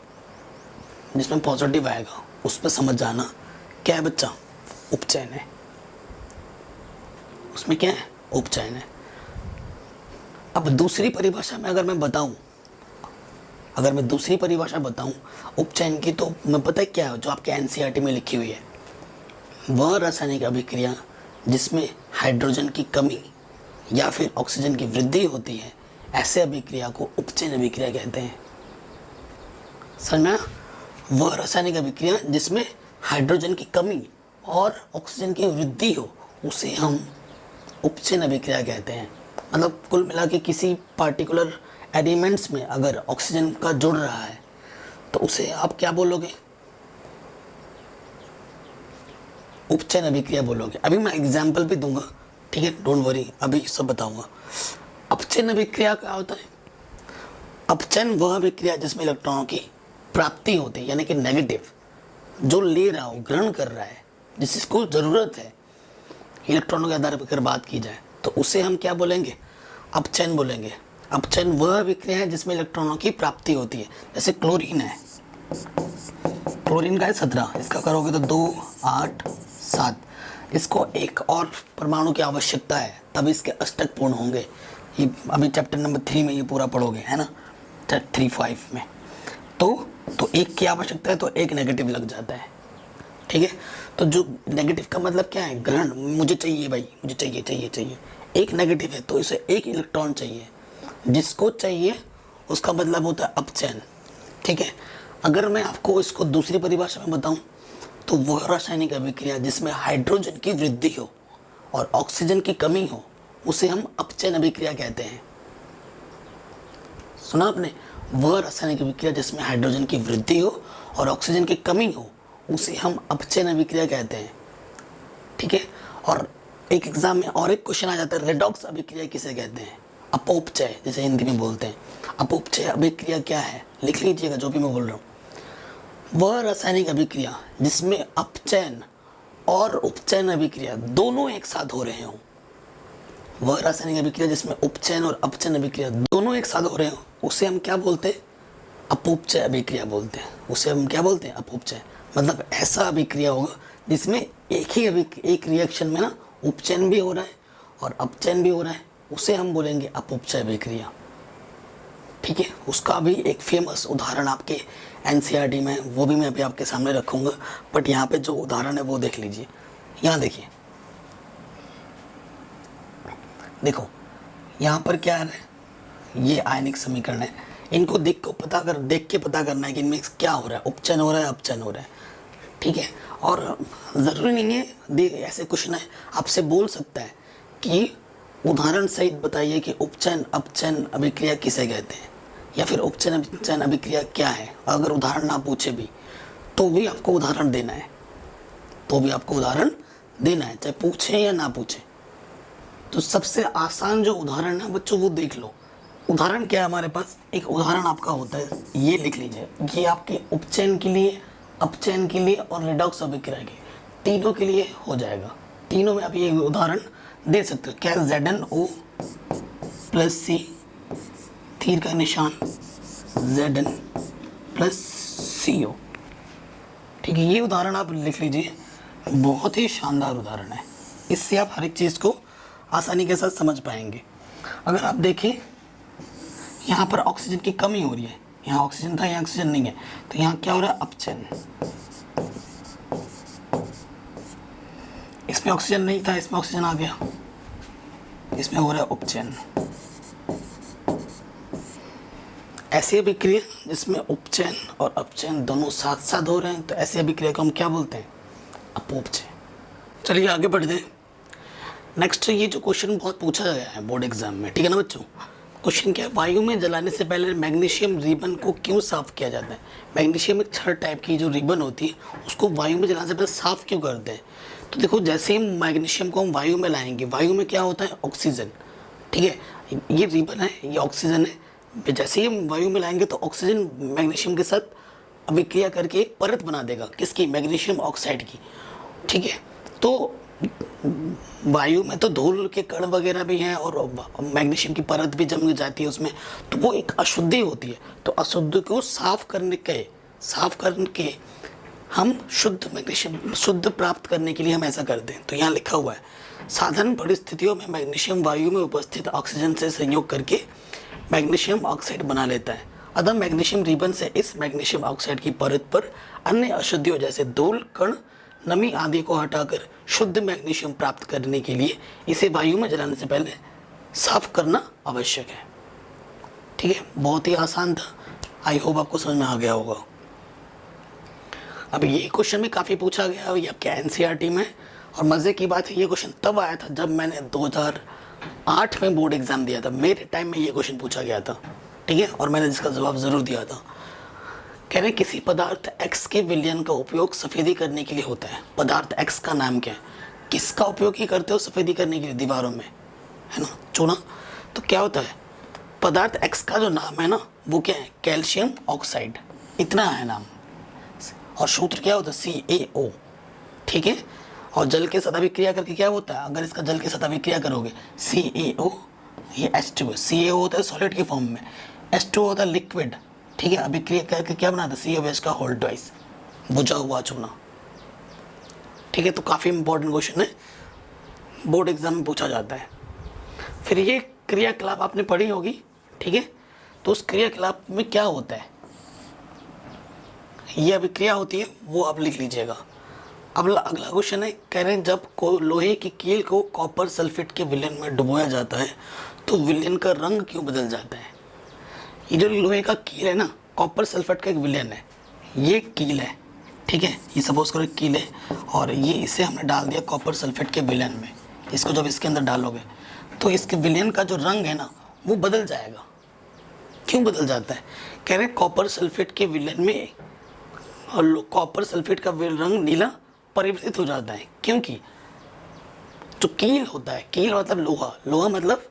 Speaker 1: उस पर समझ जाना क्या है बच्चा, उपचयन है। उसमें क्या है? उपचयन है। अब दूसरी परिभाषा में अगर मैं दूसरी परिभाषा बताऊं उपचयन की, तो मैं पता है क्या है जो आपके NCERT में लिखी हुई है, वह रासायनिक अभिक्रिया जिसमें हाइड्रोजन की कमी या फिर ऑक्सीजन की वृद्धि होती है, ऐसे अभिक्रिया को उपचयन अभिक्रिया कहते हैं। समझ में? वह रासायनिक अभिक्रिया जिसमें हाइड्रोजन की कमी और ऑक्सीजन की वृद्धि हो, उसे हम उपचयन अभिक्रिया कहते हैं। मतलब कुल मिला के किसी पार्टिकुलर एलिमेंट्स में अगर ऑक्सीजन का जुड़ रहा है तो उसे आप क्या बोलोगे? उपचयन अभिक्रिया बोलोगे। अभी मैं एग्जाम्पल भी दूंगा, ठीक है, डोंट वरी, अभी सब बताऊंगा। अपचयन अभिक्रिया क्या होता है? अपचयन वह अभिक्रिया जिसमें इलेक्ट्रॉनों की प्राप्ति होती है, यानी कि नेगेटिव, जो ले रहा हो, ग्रहण कर रहा है, जिसको ज़रूरत है इलेक्ट्रॉनों के आधार पर अगर बात की जाए तो उसे हम क्या बोलेंगे? अपचयन बोलेंगे। अपचयन वह अभिक्रिया है जिसमें इलेक्ट्रॉनों की प्राप्ति होती है। जैसे क्लोरीन है, क्लोरीन का है 17, इसका करोगे तो 2 8 7, इसको एक और परमाणु की आवश्यकता है, तब इसके अष्टक पूर्ण होंगे। ये अभी चैप्टर नंबर 3 में ये पूरा पढ़ोगे, है ना, 3-5 में। तो एक की आवश्यकता है तो एक नेगेटिव लग जाता है। ठीक है, तो जो नेगेटिव का मतलब क्या है? ग्रहण, मुझे चाहिए भाई, मुझे चाहिए। एक नेगेटिव है तो इसे एक इलेक्ट्रॉन चाहिए, जिसको चाहिए उसका मतलब होता है अपचयन। ठीक है, अगर मैं आपको इसको दूसरी परिभाषा में बताऊं तो वह रासायनिक अभिक्रिया जिसमें हाइड्रोजन की वृद्धि हो और ऑक्सीजन की कमी हो, उसे हम अपचयन अभिक्रिया कहते हैं। सुना आपने? वह रासायनिक अभिक्रिया जिसमें हाइड्रोजन की वृद्धि हो और ऑक्सीजन की कमी हो, उसे हम अपचयन अभिक्रिया कहते हैं। ठीक है, और एक एग्जाम में और एक क्वेश्चन आ जाता है, रेडॉक्स अभिक्रिया किसे कहते हैं? अपोपचय, जैसे हिंदी में बोलते हैं। अपोपचय अभिक्रिया क्या है? लिख लीजिएगा जो भी मैं बोल रहा हूँ। वह रासायनिक अभिक्रिया जिसमें अपचयन और उपचयन अभिक्रिया दोनों एक साथ हो रहे हों। वह रासायनिक अभिक्रिया जिसमें उपचयन और अपचयन अभिक्रिया दोनों एक साथ हो रहे हो उसे हम क्या बोलते हैं? अपोपचय अभिक्रिया बोलते हैं। उसे हम क्या बोलते हैं? अपोपचय। मतलब ऐसा अभिक्रिया होगा जिसमें एक रिएक्शन में ना उपचयन भी हो रहा है और अपचयन भी हो रहा है, उसे हम बोलेंगे अपोपचय अभिक्रिया। ठीक है, उसका भी एक फेमस उदाहरण आपके एनसीईआरटी में, वो भी मैं अभी आपके सामने रखूँगा, बट यहाँ पे जो उदाहरण है वो देख लीजिए। यहाँ देखिए, देखो यहाँ पर क्या है, ये आयनिक समीकरण है। इनको देख के पता करना है कि इनमें क्या हो रहा है, उपचयन हो रहा है, अपचयन हो रहा है। ठीक है, और ज़रूरी नहीं है ऐसे क्वेश्चन है आपसे बोल सकता है कि उदाहरण सहित बताइए कि उपचयन अपचयन अभिक्रिया किसे कहते हैं, या फिर उपचयन अपचयन अभिक्रिया क्या है। अगर उदाहरण ना पूछे भी तो भी आपको उदाहरण देना है, चाहे पूछे या ना पूछे। तो सबसे आसान जो उदाहरण है बच्चों वो देख लो। उदाहरण क्या है हमारे पास? एक उदाहरण आपका होता है, ये लिख लीजिए, ये आपके उपचयन के लिए, अपचयन के लिए और रिडॉक्स अभिक्रिया के तीनों के लिए हो जाएगा। तीनों में आप ये उदाहरण दे सकते हो। क्या? ZnO प्लस C, तीर का निशान Zn प्लस CO। ठीक है, ये उदाहरण आप लिख लीजिए, बहुत ही शानदार उदाहरण है। इससे आप हर एक चीज़ को आसानी के साथ समझ पाएंगे। अगर आप देखें यहाँ पर ऑक्सीजन की कमी हो रही है, यहाँ ऑक्सीजन था, यहाँ ऑक्सीजन नहीं है, तो यहाँ क्या हो रहा है? अपचयन। इसमें ऑक्सीजन नहीं था, इसमें ऑक्सीजन आ गया, इसमें हो रहा है उपचयन। ऐसी अभिक्रिया जिसमें उपचयन और अपचयन दोनों साथ साथ हो रहे हैं, तो ऐसी अभिक्रिया को हम क्या बोलते हैं? अपोपचय। चलिए आगे बढ़ते हैं। नेक्स्ट, ये जो क्वेश्चन बहुत पूछा गया है बोर्ड एग्जाम में, ठीक है ना बच्चों? क्वेश्चन क्या है? वायु में जलाने से पहले मैग्नीशियम रिबन को क्यों साफ किया जाता है? मैग्नीशियम एक छड़ टाइप की जो रिबन होती है उसको वायु में जलाने से पहले साफ क्यों करते हैं? तो देखो, जैसे ही मैग्नीशियम को हम वायु में लाएंगे, वायु में क्या होता है? ऑक्सीजन। ठीक है, ये रिबन है, ये ऑक्सीजन है। जैसे ही हम वायु में लाएंगे तो ऑक्सीजन मैग्नीशियम के साथ अभिक्रिया करके एक परत बना देगा, किसकी? मैग्नीशियम ऑक्साइड की। ठीक है, तो वायु में तो धूल के कण वगैरह भी हैं और मैग्नीशियम की परत भी जम जाती है उसमें, तो वो एक अशुद्धि होती है। तो अशुद्धि को साफ करके हम शुद्ध मैग्नीशियम शुद्ध प्राप्त करने के लिए हम ऐसा करते हैं। तो यहाँ लिखा हुआ है, साधारण परिस्थितियों में मैग्नीशियम वायु में उपस्थित ऑक्सीजन से संयोग करके मैग्नीशियम ऑक्साइड बना लेता है। अतः मैग्नीशियम रिबन से इस मैग्नीशियम ऑक्साइड की परत पर अन्य अशुद्धियों जैसे धूल, कण, नमी आदि को हटाकर शुद्ध मैग्नीशियम प्राप्त करने के लिए इसे वायु में जलाने से पहले साफ करना आवश्यक है। ठीक है, बहुत ही आसान था, आई होप आपको समझ में आ गया होगा। अब ये क्वेश्चन भी काफ़ी पूछा गया है आपके एनसीईआरटी में, और मज़े की बात है ये क्वेश्चन तब आया था जब मैंने 2008 में बोर्ड एग्ज़ाम दिया था। मेरे टाइम में ये क्वेश्चन पूछा गया था, ठीक है, और मैंने जिसका जवाब ज़रूर दिया था। कह रहे किसी पदार्थ X के विलयन का उपयोग सफ़ेदी करने के लिए होता है। पदार्थ X का नाम क्या है? किसका उपयोग ही करते हो सफ़ेदी करने के लिए? दीवारों में, है ना, चूना। तो क्या होता है, पदार्थ X का जो नाम है ना वो क्या है? कैल्शियम ऑक्साइड, इतना है नाम। और सूत्र क्या होता है? CaO। ठीक है, और जल के साथ अभिक्रिया करके क्या होता है? अगर इसका जल के साथ अभिक्रिया करोगे CaO, ये H2 है। CaO होता है सॉलिड के फॉर्म में, H2 होता है लिक्विड। ठीक है, अभिक्रिया करके क्या बनाता है? CaOH का होल ट्वाइस, बुझा हुआ चूना। ठीक है, तो काफ़ी इंपॉर्टेंट क्वेश्चन है, बोर्ड एग्जाम में पूछा जाता है। फिर ये क्रियाकलाप आपने पढ़ी होगी, ठीक है, तो उस क्रियाकलाप में क्या होता है? ये अभिक्रिया होती है, वो आप लिख लीजिएगा। अब अगला क्वेश्चन है, कह रहे हैं जब लोहे की कील को कॉपर सल्फेट के विलयन में डुबोया जाता है तो विलयन का रंग क्यों बदल जाता है? ये जो लोहे का कील है ना, कॉपर सल्फेट का एक विलयन है, ये कील है, ठीक है, ये सपोज करो कील है, और ये इसे हमने डाल दिया कॉपर सल्फेट के विलयन में। इसको जब इसके अंदर डालोगे तो इसके विलयन का जो रंग है ना वो बदल जाएगा। क्यों बदल जाता है? कह रहे हैं कॉपर सल्फेट के विलयन में कॉपर सल्फेट का रंग नीला परिवर्तित हो जाता है, क्योंकि जो कील होता है, कील मतलब लोहा, लोहा मतलब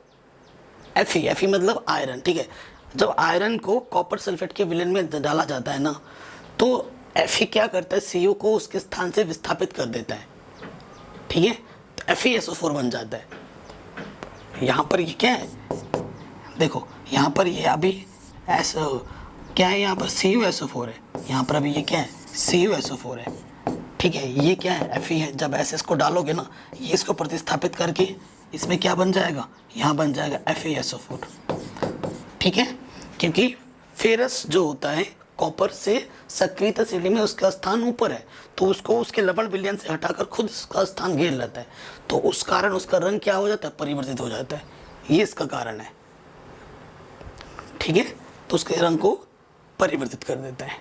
Speaker 1: Fe मतलब आयरन। ठीक है, जब आयरन को कॉपर सल्फेट के विलयन में डाला जाता है ना, तो Fe क्या करता है, Cu को उसके स्थान से विस्थापित कर देता है, ठीक है, तो FeSO4 बन जाता है। यहाँ पर ये क्या है, देखो यहाँ पर ये अभी ऐसा क्या है, यहाँ पर CuSO4 है, यहाँ पर अभी ये क्या है, CuSO4 है, ठीक है, ये क्या है, Fe है। जब ऐसे इसको डालोगे ना, ये इसको प्रतिस्थापित करके इसमें क्या बन जाएगा, यहाँ बन जाएगा FeSO4, ठीक है, क्योंकि फेरस जो होता है कॉपर से सक्रियता श्रेणी में उसका स्थान ऊपर है, तो उसको उसके लवण विलयन से हटाकर खुद उसका स्थान घेर लेता है, तो उस कारण उसका रंग क्या हो जाता है, परिवर्तित हो जाता है, ये इसका कारण है, ठीक है, तो उसके रंग को परिवर्तित कर देता है।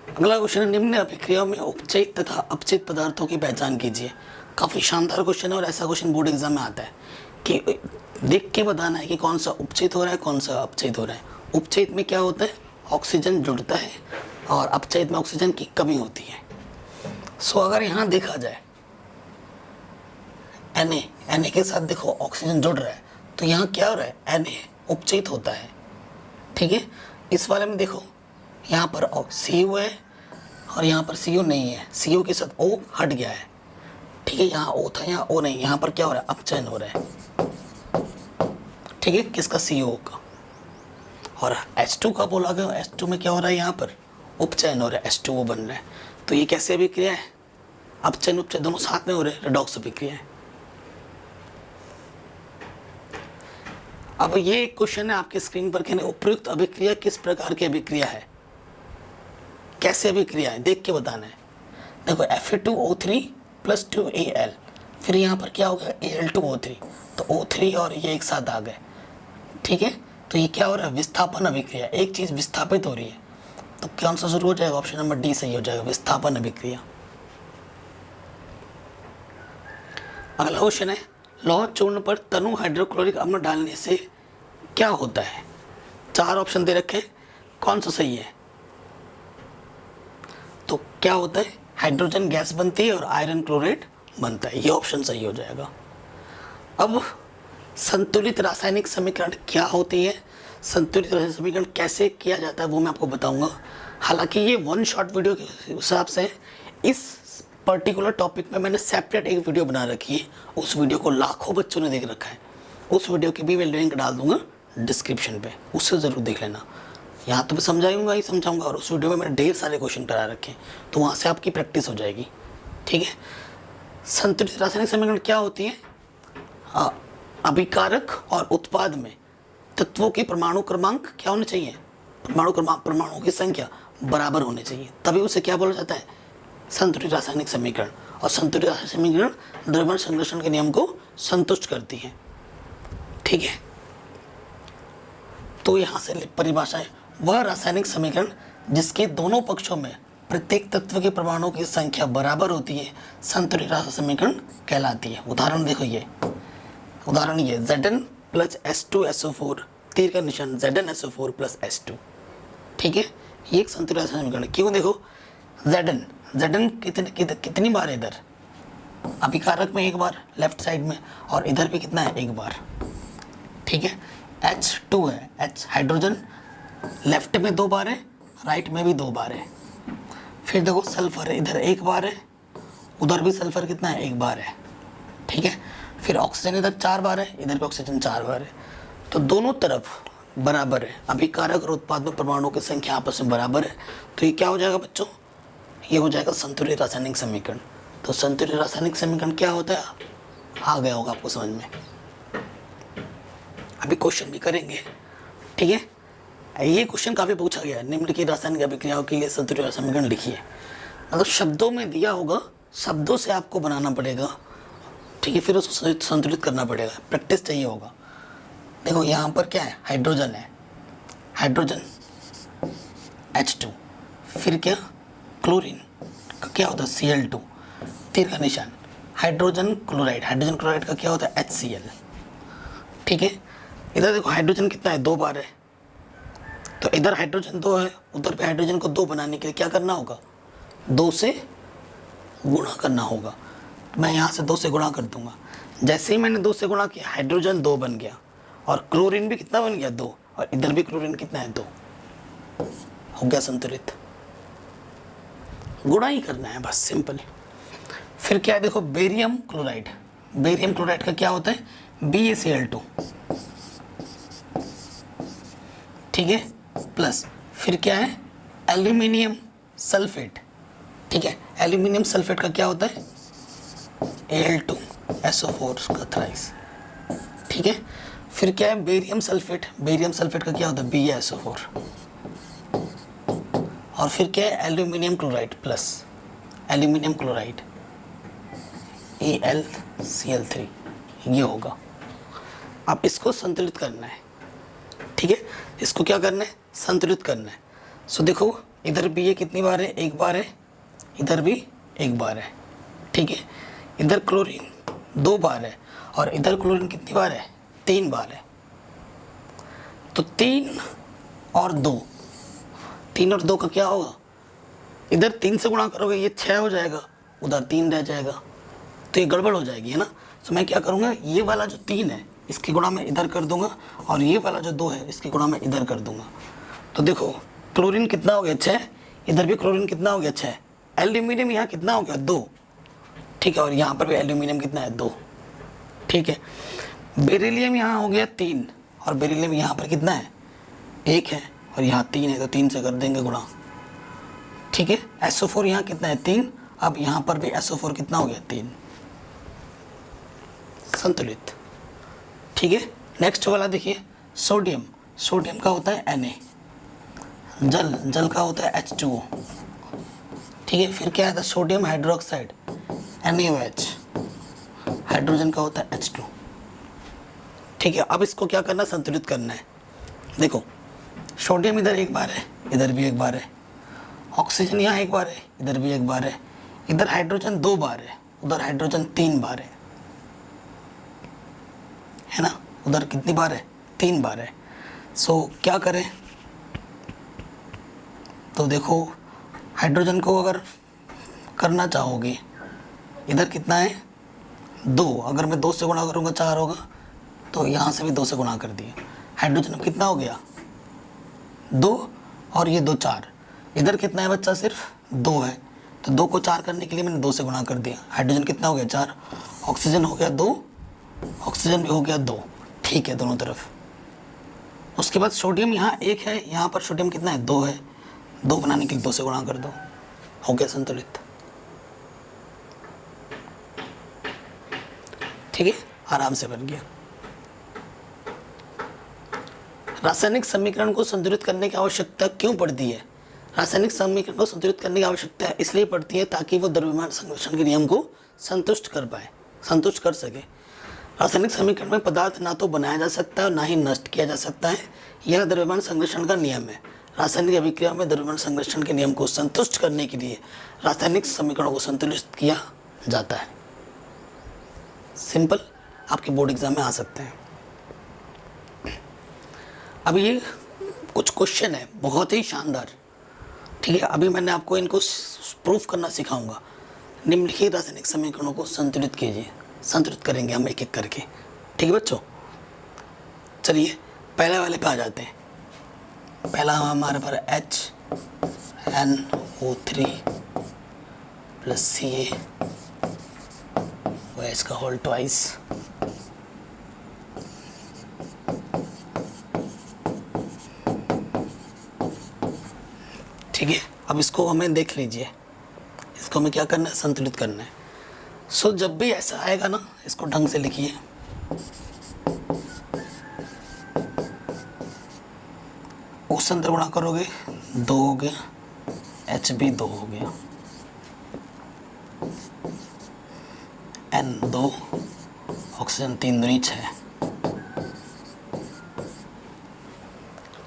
Speaker 1: अगला क्वेश्चन है, निम्न अभिक्रियाओं में उपचयित तथा अपचयित पदार्थों की पहचान कीजिए। काफ़ी शानदार क्वेश्चन है और ऐसा क्वेश्चन बोर्ड एग्जाम में आता है कि देख के बताना है कि कौन सा उपचयित हो रहा है, कौन सा अपचयित हो रहा है। उपचयित में क्या होता है, ऑक्सीजन जुड़ता है, और अपचयित में ऑक्सीजन की कमी होती है। सो अगर यहाँ देखा जाए Na के साथ देखो ऑक्सीजन जुड़ रहा है, तो यहाँ क्या हो रहा है, Na उपचयित होता है, ठीक है। इस वाले में देखो यहाँ पर Cu है और यहाँ पर Cu नहीं है, Cu के साथ O हट गया है, ठीक है, यहाँ O था, यहाँ O नहीं, यहाँ पर क्या हो रहा है, अपचयन हो रहा है, ठीक है, किसका, CO का। और H2 का बोला गया, H2 में क्या हो रहा है, यहाँ पर उपचयन हो रहा है, H2O बन रहा है, तो ये कैसे अभिक्रिया है, अपचयन उपचयन दोनों साथ में हो रहे हैं, रेडॉक्स अभिक्रिया है। अब ये एक क्वेश्चन है आपके स्क्रीन पर, कहने उपयुक्त अभिक्रिया किस प्रकार की अभिक्रिया है, कैसे अभिक्रिया है, देख के बताना है। देखो Fe2O3 + 2Al, फिर यहाँ पर क्या होगा, Al2O3, तो O3 और ये एक साथ आ गए, ठीक है, तो ये क्या हो रहा है, विस्थापन अभिक्रिया, एक चीज विस्थापित हो रही है, तो कौन सा शुरू हो जाएगा, ऑप्शन नंबर डी सही हो जाएगा, विस्थापन अभिक्रिया। अगला क्वेश्चन है, लौह चूर्ण पर तनु हाइड्रोक्लोरिक अम्ल डालने से क्या होता है। 4 ऑप्शन दे रखे हैं, कौन सा सही है, तो क्या होता है, हाइड्रोजन गैस बनती है और आयरन क्लोराइड बनता है, ये ऑप्शन सही हो जाएगा। अब संतुलित रासायनिक समीकरण क्या होती है, संतुलित रासायनिक समीकरण कैसे किया जाता है वो मैं आपको बताऊंगा। हालांकि ये 1 शॉर्ट वीडियो के हिसाब से इस पर्टिकुलर टॉपिक में मैंने सेपरेट एक वीडियो बना रखी है, उस वीडियो को लाखों बच्चों ने देख रखा है, उस वीडियो की भी मैं लिंक डाल दूंगा डिस्क्रिप्शन पे, उससे ज़रूर देख लेना। यहाँ तो मैं समझाऊंगा ही समझाऊंगा, और उस वीडियो में मैंने ढेर सारे क्वेश्चन करा रखे हैं, तो वहाँ से आपकी प्रैक्टिस हो जाएगी, ठीक है। संतुलित रासायनिक समीकरण क्या होती है, अभिकारक और उत्पाद में तत्वों के परमाणु क्रमांक क्या होने चाहिए, परमाणुओं की संख्या बराबर होनी चाहिए, तभी उसे क्या बोला जाता है, संतुलित रासायनिक समीकरण। और संतुलित रासायनिक समीकरण द्रव्यमान संरक्षण के नियम को संतुष्ट करती है, ठीक है। तो यहाँ से परिभाषा है, वह रासायनिक समीकरण जिसके दोनों पक्षों में प्रत्येक तत्व के परमाणुओं की संख्या बराबर होती है, संतुलित रासायनिक समीकरण कहलाती है। उदाहरण देखो, ये उदाहरण ये Zn + H2SO4, तीर का निशान ZnSO4 + H2, ठीक है, ये एक संतुलित रासायनिक समीकरण। क्यों, देखो Zn कितनी बार है, इधर अभिकारक में एक बार लेफ्ट साइड में, और इधर भी कितना है, एक बार, ठीक है। H2 है, H हाइड्रोजन लेफ्ट में 2 बार है, राइट में भी 2 बार है। फिर देखो सल्फर है, इधर 1 बार है, उधर भी सल्फर कितना है, 1 बार है, ठीक है। फिर ऑक्सीजन इधर 4 बार है, इधर भी ऑक्सीजन 4 बार है, तो दोनों तरफ बराबर है, अभिकारक और उत्पाद में परमाणुओं की संख्या आपस में बराबर है, तो ये क्या हो जाएगा बच्चों, ये हो जाएगा संतुलित रासायनिक समीकरण। तो संतुलित रासायनिक समीकरण क्या होता है, आ गया होगा आपको समझ में, अभी क्वेश्चन भी करेंगे, ठीक है। ये क्वेश्चन काफ़ी पूछा गया है, निम्न की रासायनिक अभिक्रियाओं के लिए संतुलित समीकरण लिखिए, मतलब शब्दों में दिया होगा, शब्दों से आपको बनाना पड़ेगा, ठीक है, फिर उसको संतुलित करना पड़ेगा, प्रैक्टिस चाहिए होगा। देखो यहाँ पर क्या है, हाइड्रोजन है, हाइड्रोजन H2, फिर क्या, क्लोरीन का क्या होता है, Cl2, तीर का निशान, हाइड्रोजन क्लोराइड का क्या होता है, HCl, ठीक है। इधर देखो हाइड्रोजन कितना है, 2 बार है, तो इधर हाइड्रोजन 2 है, उधर पे हाइड्रोजन को 2 बनाने के लिए क्या करना होगा, 2 से गुणा करना होगा। मैं यहाँ से 2 से गुणा कर दूंगा, जैसे ही मैंने 2 से गुणा किया हाइड्रोजन 2 बन गया, और क्लोरीन भी कितना बन गया, 2, और इधर भी क्लोरीन कितना है, 2, हो गया संतुलित। गुणा ही करना है बस, सिंपल। फिर क्या है देखो, बेरियम क्लोराइड। बेरियम क्लोराइड का क्या होता है, BaCl2, ठीक है, प्लस फिर क्या है, एल्यूमिनियम सल्फेट, ठीक है। एल्यूमिनियम सल्फेट का क्या होता है, Al2SO4 का थ्राइस, ठीक है। फिर क्या है, बेरियम सल्फेट। बेरियम सल्फेट का क्या होता है, BaSO4। और फिर क्या है, aluminium chloride plus aluminium chloride AlCl3, ये होगा। अब इसको संतुलित करना है, ठीक है। इसको क्या करना है, संतुलित करना है। सो देखो इधर भी ये कितनी बार है, एक बार है, इधर भी एक बार है, ठीक है। इधर क्लोरीन 2 बार है और इधर क्लोरीन कितनी बार है, 3 बार है। तो 3 और 2, 3 और 2 का क्या होगा, इधर 3 से गुणा करोगे ये 6 हो जाएगा, उधर 3 रह जाएगा, तो ये गड़बड़ हो जाएगी, है ना। तो मैं क्या करूँगा, ये वाला जो 3 है इसकी गुणा मैं इधर कर दूंगा और ये वाला जो 2 है इसकी गुणा मैं इधर कर दूंगा। तो देखो क्लोरीन कितना हो गया, 6, इधर भी क्लोरीन कितना हो गया, 6। एल्यूमिनियम यहाँ कितना हो गया, 2, ठीक है। और यहाँ पर भी एल्यूमिनियम कितना है, 2, ठीक है। बेरिलियम यहाँ हो गया 3 और बेरिलियम यहाँ पर कितना है, 1 है और यहाँ 3 है, तो 3 से कर देंगे गुणा, ठीक है। SO4 यहाँ कितना है, 3। अब यहाँ पर भी SO4 कितना हो गया, 3, संतुलित, ठीक है। नेक्स्ट वाला देखिए, सोडियम। सोडियम का होता है Na, जल का होता है H2O, ठीक है। फिर क्या आता है, सोडियम हाइड्रोक्साइड NaOH, हाइड्रोजन का होता है H2, ठीक है। अब इसको क्या करना, संतुलित करना है। देखो सोडियम इधर एक बार है, इधर भी एक बार है, ऑक्सीजन यहाँ एक बार है, इधर भी एक बार है, इधर हाइड्रोजन 2 बार है, उधर हाइड्रोजन 3 बार है ना। उधर कितनी बार है, 3 बार है। सो क्या करें, तो देखो हाइड्रोजन को अगर करना चाहोगे, इधर कितना है, 2, अगर मैं 2 से गुणा करूँगा 4 होगा, तो यहाँ से भी 2 से गुणा कर दिया। हाइड्रोजन कितना हो गया, 2 और ये 2, 4। इधर कितना है बच्चा, सिर्फ 2 है, तो 2 को 4 करने के लिए मैंने 2 से गुणा कर दिया। हाइड्रोजन कितना हो गया, 4। ऑक्सीजन हो गया 2, ऑक्सीजन भी हो गया 2, ठीक है, दोनों तरफ। उसके बाद सोडियम यहाँ 1 है, यहाँ पर सोडियम कितना है, 2 है, 2 बनाने के लिए 2 से गुणा कर दो, हो गया संतुलित, ठीक है, आराम से बन गया। रासायनिक समीकरण को संतुलित करने की आवश्यकता क्यों पड़ती है? रासायनिक समीकरण को संतुलित करने की आवश्यकता इसलिए पड़ती है ताकि वो द्रव्यमान संरक्षण के नियम को संतुष्ट कर सके। रासायनिक समीकरण में पदार्थ ना तो बनाया जा सकता है और ना ही नष्ट किया जा सकता है, यह द्रव्यमान संरक्षण का नियम है। रासायनिक अभिक्रिया में द्रव्यमान संरक्षण के नियम को संतुष्ट करने के लिए रासायनिक समीकरणों को संतुलित किया जाता है। सिंपल, आपके बोर्ड एग्जाम में आ सकते हैं। अब ये कुछ क्वेश्चन है बहुत ही शानदार, ठीक है। अभी मैंने आपको इनको प्रूफ करना सिखाऊंगा। निम्नलिखित रासायनिक समीकरणों को संतुलित कीजिए, संतुलित करेंगे हम एक एक करके, ठीक है बच्चों। चलिए पहले वाले पे आ जाते हैं। पहला हमारे पर HNO3 प्लस CaOH का होल ट्वाइस, ठीक है। अब इसको हमें देख लीजिए, इसको हमें क्या करना है, संतुलित करना है। सो जब भी ऐसा आएगा ना, इसको ढंग से लिखिए। उस अंदर गुणा करोगे 2 हो गया, H भी 2 हो गया, N 2, ऑक्सीजन 3 दूनी 6,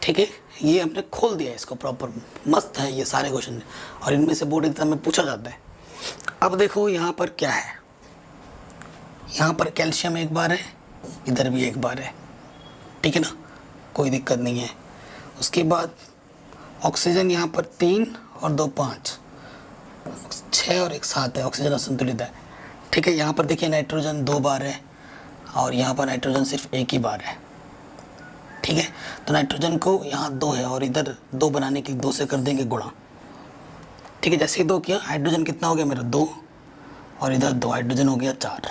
Speaker 1: ठीक है। ये हमने खोल दिया इसको प्रॉपर, मस्त है ये सारे क्वेश्चन, और इनमें से बोर्ड एग्जाम में पूछा जाता है। अब देखो यहाँ पर क्या है, यहाँ पर कैल्शियम एक बार है, इधर भी एक बार है, ठीक है ना, कोई दिक्कत नहीं है। उसके बाद ऑक्सीजन यहाँ पर 3 और 2 5, 6 और 1 7 है, ऑक्सीजन असंतुलित है, ठीक है। यहाँ पर देखिए नाइट्रोजन 2 बार है और यहाँ पर नाइट्रोजन सिर्फ 1 ही बार है, ठीक है। तो नाइट्रोजन को यहाँ 2 है और इधर 2 बनाने के लिए 2 से कर देंगे गुणा। ठीक है, जैसे ही 2 किया, हाइड्रोजन कितना हो गया मेरा 2 और इधर 2, हाइड्रोजन हो गया 4।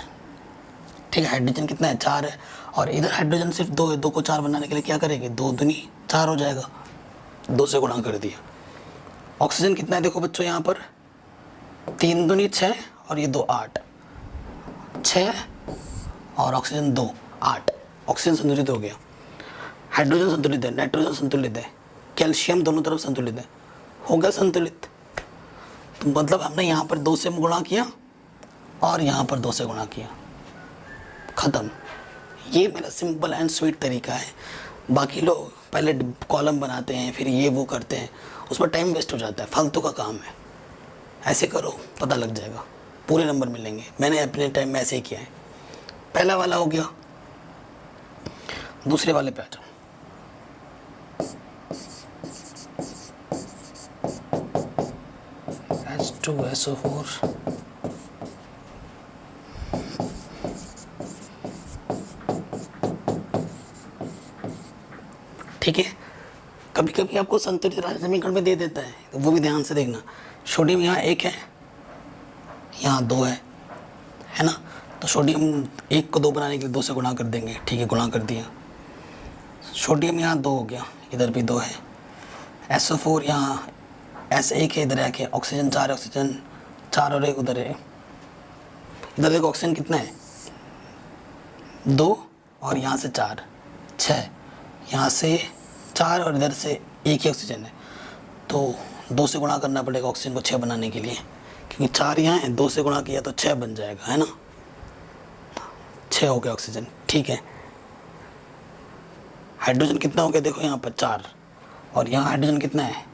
Speaker 1: ठीक है, हाइड्रोजन कितना है 4 है और इधर हाइड्रोजन सिर्फ 2 है। 2 को 4 बनाने के लिए क्या करेंगे, 2 दूनी 4 हो जाएगा, 2 से गुणा कर दिया। ऑक्सीजन कितना है देखो बच्चों, यहाँ पर 3 दूनी 6 और ये 2 8, 6 और ऑक्सीजन 2 8। ऑक्सीजन संतुलित हो गया। हाइड्रोजन संतुलित है, नाइट्रोजन संतुलित है, कैल्शियम दोनों तरफ संतुलित है, हो गया संतुलित। तो मतलब हमने यहाँ पर 2 से गुणा किया और यहाँ पर 2 से गुणा किया, ख़त्म। ये मेरा सिंपल एंड स्वीट तरीका है। बाकी लोग पहले कॉलम बनाते हैं, फिर ये वो करते हैं, उसमें टाइम वेस्ट हो जाता है, फालतू का काम है। ऐसे करो, पता लग जाएगा, पूरे नंबर मिलेंगे। मैंने अपने टाइम में ऐसे ही किया है। पहला वाला हो गया, दूसरे वाले पे आ जाओ। H2SO4 ठीक है। कभी कभी आपको संतुलित रासायनिक समीकरण में दे देता है, तो वो भी ध्यान से देखना। सोडियम यहाँ 1 है, यहाँ 2 है ना। तो सोडियम 1 को 2 बनाने के लिए 2 से गुणा कर देंगे। ठीक है, गुणा कर दिया। सोडियम यहाँ 2 हो गया, इधर भी 2 है। SO4 यहाँ S1 है, इधर 1 है। ऑक्सीजन 4 है, ऑक्सीजन 4 और 1 उधर है। इधर देखो ऑक्सीजन कितना है 2 और यहाँ से 4 6, यहाँ से 4 और इधर से 1 ही ऑक्सीजन है। तो 2 से गुणा करना पड़ेगा ऑक्सीजन को 6 बनाने के लिए, क्योंकि 4 यहाँ है, 2 से गुणा किया तो 6 बन जाएगा, है ना। 6 हो गया ऑक्सीजन। ठीक है, हाइड्रोजन कितना हो गया देखो यहाँ पर 4 और यहाँ हाइड्रोजन कितना है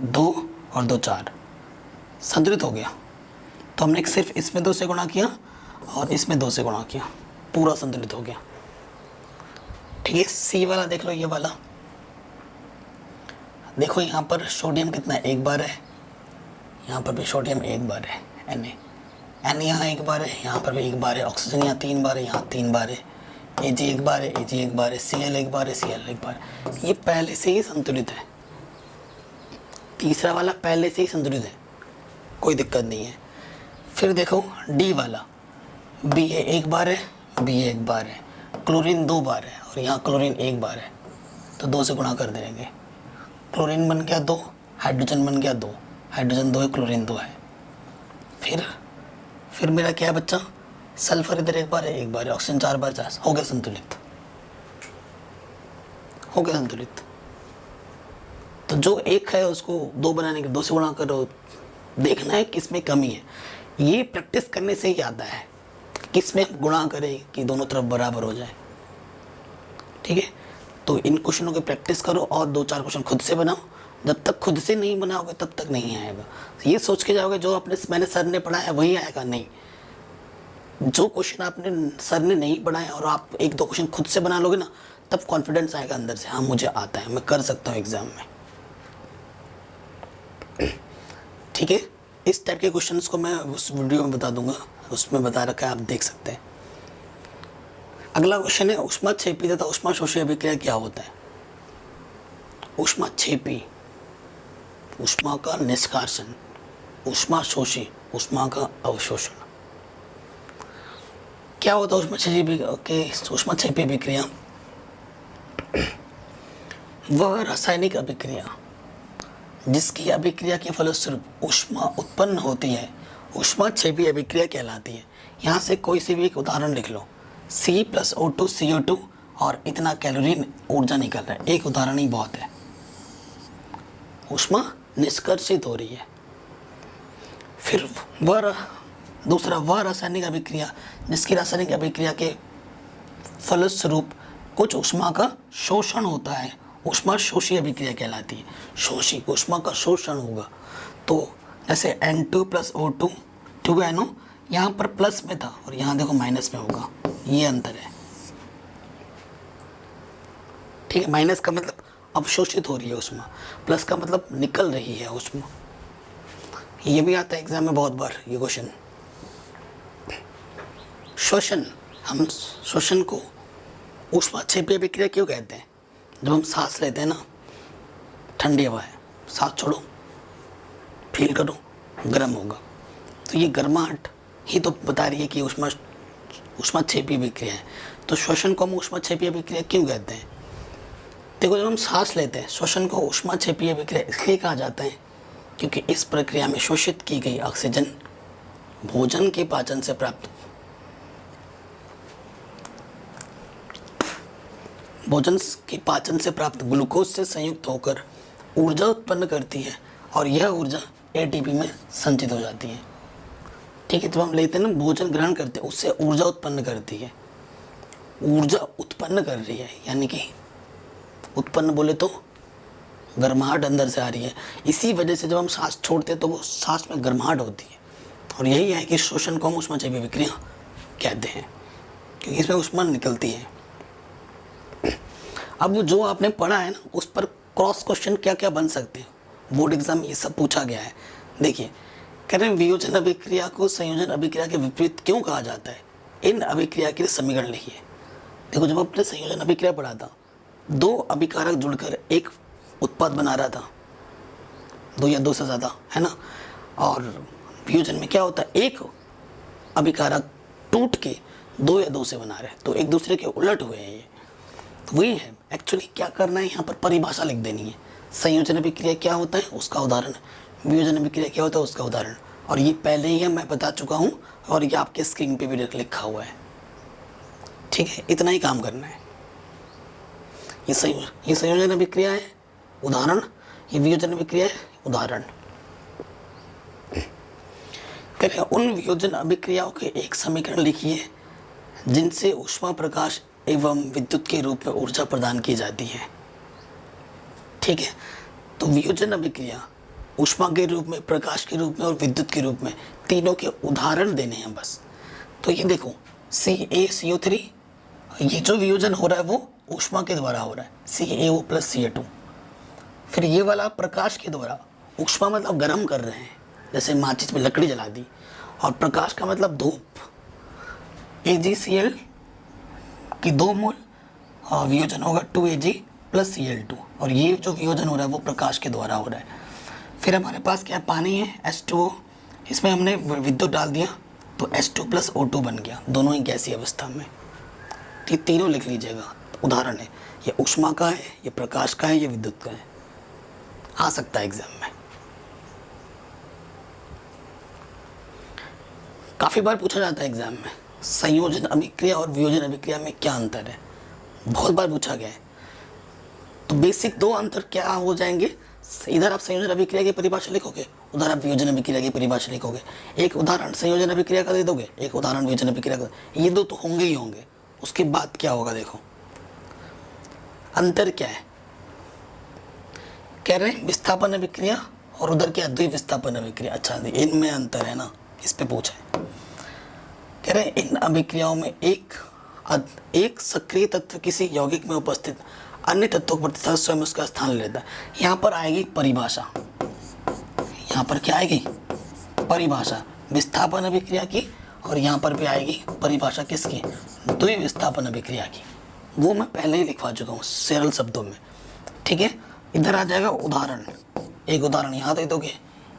Speaker 1: 2 और 2 4, संतुलित हो गया। तो हमने सिर्फ इसमें 2 से गुणा किया और इसमें 2 से गुणा किया, पूरा संतुलित हो गया। ठीक है, सी वाला देख लो, ये वाला देखो, यहाँ पर सोडियम कितना है 1 बार है, यहाँ पर भी सोडियम 1 बार है, एन यहाँ 1 बार है, यहाँ पर भी 1 बार है। ऑक्सीजन यहाँ 3 बार है, यहाँ 3 बार है। Ag 1 बार है, Ag 1 बार है। Cl 1 बार है, Cl 1 बार है। ये पहले से ही संतुलित है। तीसरा वाला पहले से ही संतुलित है, कोई दिक्कत नहीं है। फिर देखो डी वाला, Ba 1 बार है, Ba 1 बार है, क्लोरीन 2 बार है और यहाँ क्लोरीन 1 बार है, तो 2 से गुणा कर देंगे। क्लोरीन बन गया 2, हाइड्रोजन बन गया 2, हाइड्रोजन 2 है, क्लोरीन 2 है। फिर मेरा क्या है बच्चा, सल्फर इधर 1 बार है, 1 बार है। ऑक्सीजन 4 बार 4, हो गया संतुलित, हो गया संतुलित। तो जो 1 है उसको 2 बनाने के 2 से गुणा करो, देखना है किसमें कमी है। ये प्रैक्टिस करने से ही आता है, किसमें गुणा करें कि दोनों तरफ बराबर हो जाए। ठीक है, तो इन क्वेश्चनों की प्रैक्टिस करो और 2-4 क्वेश्चन खुद से बनाओ। जब तक खुद से नहीं बनाओगे तब तक नहीं आएगा। ये सोच के जाओगे जो मैंने सर ने पढ़ा है वही आएगा, नहीं। जो क्वेश्चन आपने सर ने नहीं पढ़ाए और आप 1-2 क्वेश्चन खुद से बना लोगे ना, तब कॉन्फिडेंस आएगा अंदर से, हाँ मुझे आता है, मैं कर सकता हूँ एग्जाम में। ठीक है, इस टाइप के क्वेश्चंस को मैं उस वीडियो में बता दूंगा, उसमें बता रखा है, आप देख सकते हैं। अगला क्वेश्चन है ऊष्माक्षेपी तथा ऊष्माशोषी अभिक्रिया क्या होता है। ऊष्माक्षेपी, ऊष्मा का निष्कासन, ऊष्माशोषी, ऊष्मा का अवशोषण। क्या होता है ऊष्माक्षेपी अभिक्रिया? वह रासायनिक अभिक्रिया जिसकी अभिक्रिया के फलस्वरूप ऊष्मा उत्पन्न होती है ऊष्माक्षेपी अभिक्रिया कहलाती है। यहाँ से कोई सी भी एक उदाहरण लिख लो, C+O2 CO2 और इतना कैलोरी ऊर्जा निकल रहा है, एक उदाहरण ही बहुत है। ऊष्मा निष्कर्षित हो रही है। फिर दूसरा वह रासायनिक अभिक्रिया जिसकी रासायनिक अभिक्रिया के फलस्वरूप कुछ ऊष्मा का शोषण होता है, ऊष्मा शोषी अभिक्रिया कहलाती है। शोषी, ऊष्मा का शोषण होगा। तो जैसे N2 + O2 2NO, यहाँ पर प्लस में था और यहाँ देखो माइनस में होगा, ये अंतर है। ठीक है, माइनस का मतलब अवशोषित हो रही है ऊष्मा, प्लस का मतलब निकल रही है ऊष्मा। ये भी आता है एग्जाम में बहुत बार ये क्वेश्चन। श्वसन, हम श्वसन को ऊष्माक्षेपी अभिक्रिया क्यों कहते हैं? जब हम सांस लेते हैं ना, ठंडी हवा है, सांस छोड़ो, फील करो, गर्म होगा। तो ये गर्माहट ही तो बता रही है कि ऊष्माक्षेपीय विक्रिया है। तो श्वसन को हम ऊष्माक्षेपीय विक्रिया क्यों कहते हैं? देखो, जब हम सांस लेते हैं, श्वसन को ऊष्माक्षेपीय विक्रिया इसलिए कहा जाता है क्योंकि इस प्रक्रिया में शोषित की गई ऑक्सीजन भोजन के पाचन से प्राप्त ग्लूकोज से संयुक्त होकर ऊर्जा उत्पन्न करती है और यह ऊर्जा एटीपी में संचित हो जाती है। ठीक है, जब हम लेते हैं ना, भोजन ग्रहण करते हैं, उससे ऊर्जा उत्पन्न करती है, ऊर्जा उत्पन्न कर रही है, यानी कि उत्पन्न बोले तो गर्माहट अंदर से आ रही है। इसी वजह से जब हम सांस छोड़ते हैं तो वो सांस में गर्माहट होती है, और यही है कि श्वसन को हम ऊष्माक्षेपीय विक्रिया कहते हैं क्योंकि इसमें ऊष्मा निकलती है। अब वो जो आपने पढ़ा है ना, उस पर क्रॉस क्वेश्चन क्या क्या बन सकते हैं, बोर्ड एग्जाम में ये सब पूछा गया है। देखिए, कह रहे हैं वियोजन अभिक्रिया को संयोजन अभिक्रिया के विपरीत क्यों कहा जाता है? इन अभिक्रिया के लिए समीकरण लिखिए। देखो, जब आपने संयोजन अभिक्रिया पढ़ा था, दो अभिकारक जुड़कर एक उत्पाद बना रहा था, दो या दो से ज़्यादा, है ना। और वियोजन में क्या होता है, एक अभिकारक टूट के दो या दो से बना रहे हैं, तो एक दूसरे के उलट हुए हैं ये। तो वही है, एक्चुअली क्या करना है, यहाँ पर परिभाषा लिख देनी है। संयोजन अभिक्रिया क्या होता है उसका उदाहरण, वियोजन अभिक्रिया क्या होता है उसका उदाहरण, और ये पहले ही मैं बता चुका हूँ और ये आपके स्क्रीन पे भी लिखा हुआ है। ठीक है, इतना ही काम करना है। ये संयोजन अभिक्रिया है उदाहरण, ये वियोजन अभिक्रिया है उदाहरण। उन वियोजन अभिक्रियाओं के एक समीकरण लिखिए जिनसे ऊष्मा, प्रकाश एवं विद्युत के रूप में ऊर्जा प्रदान की जाती है। ठीक है, तो वियोजन अभिक्रिया ऊष्मा के रूप में, प्रकाश के रूप में और विद्युत के रूप में, तीनों के उदाहरण देने हैं बस। तो ये देखो, CaCO3, ये जो वियोजन हो रहा है वो ऊष्मा के द्वारा हो रहा है, CaO + Ca2। फिर ये वाला प्रकाश के द्वारा, ऊष्मा मतलब गर्म कर रहे हैं, जैसे माचिस में लकड़ी जला दी, और प्रकाश का मतलब धूप, AgCl की 2 मोल, और वियोजन होगा 2Ag + Cl2, और ये जो वियोजन हो रहा है वो प्रकाश के द्वारा हो रहा है। फिर हमारे पास क्या पानी है, H2O, इसमें हमने विद्युत डाल दिया तो H2 + O2 बन गया, दोनों ही गैसीय अवस्था में। ये तीनों लिख लीजिएगा, उदाहरण है। ये ऊष्मा का है, ये प्रकाश का है, ये विद्युत का है, आ सकता है एग्जाम में। काफ़ी बार पूछा जाता है एग्जाम में, संयोजन अभिक्रिया और वियोजन अभिक्रिया में क्या अंतर है, बहुत बार पूछा गया है। तो बेसिक 2 अंतर क्या हो जाएंगे, इधर आप संयोजन अभिक्रिया की परिभाषा लिखोगे, उधर आप वियोजन अभिक्रिया की परिभाषा लिखोगे। एक उदाहरण संयोजन अभिक्रिया का दे दोगे, एक उदाहरण वियोजन अभिक्रिया का, ये 2 तो होंगे ही होंगे। उसके बाद क्या होगा, देखो अंतर क्या है। कह रहे हैं विस्थापन अभिक्रिया और उधर क्या, द्विविस्थापन अभिक्रिया। अच्छा, इनमें अंतर है ना, इस पे पूछा है। कह रहे हैं इन अभिक्रियाओं में एक सक्रिय तत्व किसी यौगिक में उपस्थित अन्य तत्वों के प्रति स्वयं उसका स्थान लेता है। यहाँ पर आएगी परिभाषा, यहाँ पर क्या आएगी, परिभाषा विस्थापन अभिक्रिया की, और यहाँ पर भी आएगी परिभाषा किसकी, द्विविस्थापन अभिक्रिया की। वो मैं पहले ही लिखवा चुका हूँ सरल शब्दों में। ठीक है, इधर आ जाएगा उदाहरण, एक उदाहरण यहाँ दे दोगे,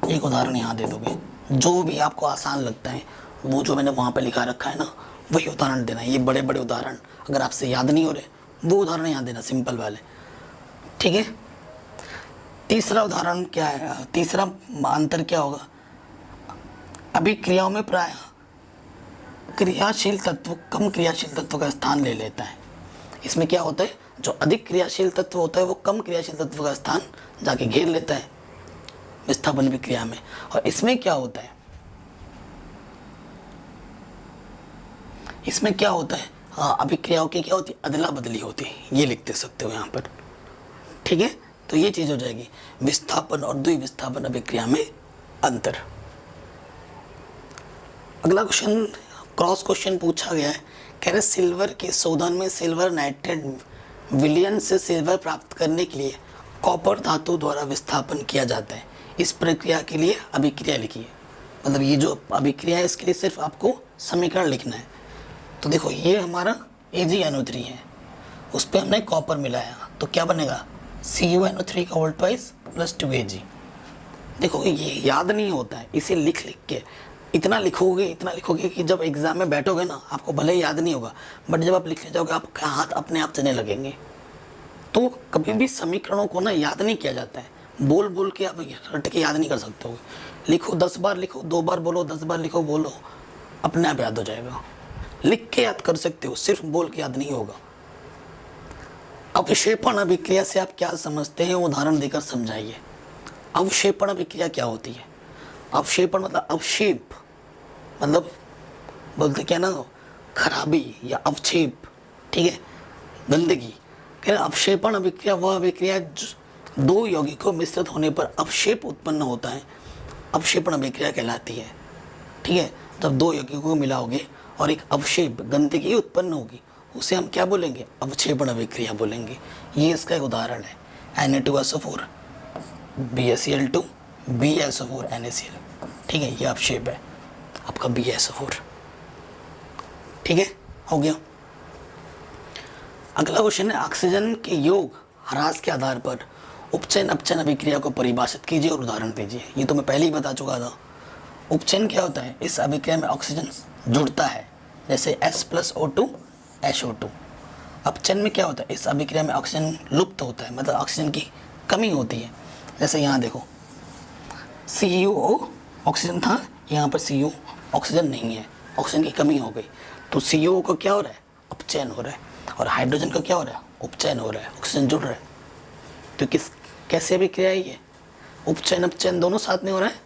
Speaker 1: एक उदाहरण यहाँ दे दोगे, जो भी आपको आसान लगता है वो जो मैंने वहाँ पे लिखा रखा है ना, वही उदाहरण देना है। ये बड़े बड़े उदाहरण अगर आपसे याद नहीं हो रहे, वो उदाहरण यहाँ देना, सिंपल वाले। ठीक है, तीसरा उदाहरण क्या है, तीसरा अंतर क्या होगा, अभिक्रियाओं में प्राय क्रियाशील तत्व कम क्रियाशील तत्व का स्थान ले लेता है। इसमें क्या होता है, जो अधिक क्रियाशील तत्व होता है वो कम क्रियाशील तत्व का स्थान जाके घेर लेता है विस्थापन अभिक्रिया में। और इसमें क्या होता है, इसमें क्या होता है, अभिक्रियाओं की क्या होती है, अदला बदली होती है, ये लिख दे सकते हो यहाँ पर। ठीक है, तो ये चीज़ हो जाएगी विस्थापन और द्विविस्थापन अभिक्रिया में अंतर। अगला क्वेश्चन, क्रॉस क्वेश्चन पूछा गया है। कह रहे सिल्वर के शोधन में सिल्वर नाइट्रेट विलयन से सिल्वर प्राप्त करने के लिए कॉपर धातु द्वारा विस्थापन किया जाता है। इस प्रक्रिया के लिए अभिक्रिया लिखिए। मतलब ये जो अभिक्रिया है इसके लिए सिर्फ आपको समीकरण लिखना है। तो देखो, ये हमारा AgNO3 है, उस पर हमने कॉपर मिलाया तो क्या बनेगा CuNO3 का होल ट्वाइस प्लस 2Ag। देखो ये याद नहीं होता है, इसे लिख के इतना लिखोगे कि जब एग्जाम में बैठोगे ना आपको भले ही याद नहीं होगा, बट जब आप लिखने जाओगे आपका हाथ अपने आप चलने लगेंगे। तो कभी भी समीकरणों को ना याद नहीं किया जाता है, बोल बोल के आप रट के याद नहीं कर सकते हो। लिखो 10 बार लिखो, 2 बार बोलो, 10 बार लिखो बोलो, अपने आप याद हो जाएगा। लिख के याद कर सकते हो, सिर्फ बोल के याद नहीं होगा। अवक्षेपण अभिक्रिया से आप क्या समझते हैं, उदाहरण देकर समझाइए। अवक्षेपण अभिक्रिया क्या होती है? अवक्षेपण मतलब अवक्षेप, मतलब बोलते क्या ना खराबी या अवक्षेप, ठीक है, गंदगी। अवक्षेपण अभिक्रिया वह अभिक्रिया दो यौगिकों मिश्रित होने पर अवक्षेप उत्पन्न होता है, अवक्षेपण अभिक्रिया कहलाती है। ठीक है, जब दो यौगिकों को मिलाओगे और एक अवक्षेप गंदगी उत्पन्न होगी उसे हम क्या बोलेंगे? अवक्षेपण अभिक्रिया बोलेंगे। ये इसका एक उदाहरण है, Na2SO4 BaCl2 BaSO4 NaCl। ठीक है, ये अवक्षेप है आपका BaSO4। ठीक है, हो गया। अगला क्वेश्चन है ऑक्सीजन के योग ह्रास के आधार पर उपचयन अपचयन अभिक्रिया को परिभाषित कीजिए और उदाहरण दीजिए। ये तो मैं पहले ही बता चुका था। उपचयन क्या होता है? इस अभिक्रिया में ऑक्सीजन जुड़ता है, जैसे S+O2 HO2। अपचयन में क्या होता है? इस अभिक्रिया में ऑक्सीजन लुप्त होता है, मतलब ऑक्सीजन की कमी होती है। जैसे यहाँ देखो CuO ऑक्सीजन था, यहाँ पर Cu ऑक्सीजन नहीं है, ऑक्सीजन की कमी हो गई, तो CuO का क्या हो रहा है? अपचयन हो रहा है। और हाइड्रोजन का क्या हो रहा है? उपचयन हो रहा है, ऑक्सीजन जुड़ रहा है। तो कैसे अभिक्रिया है ये? उपचयन अपचयन दोनों साथ में हो रहा है,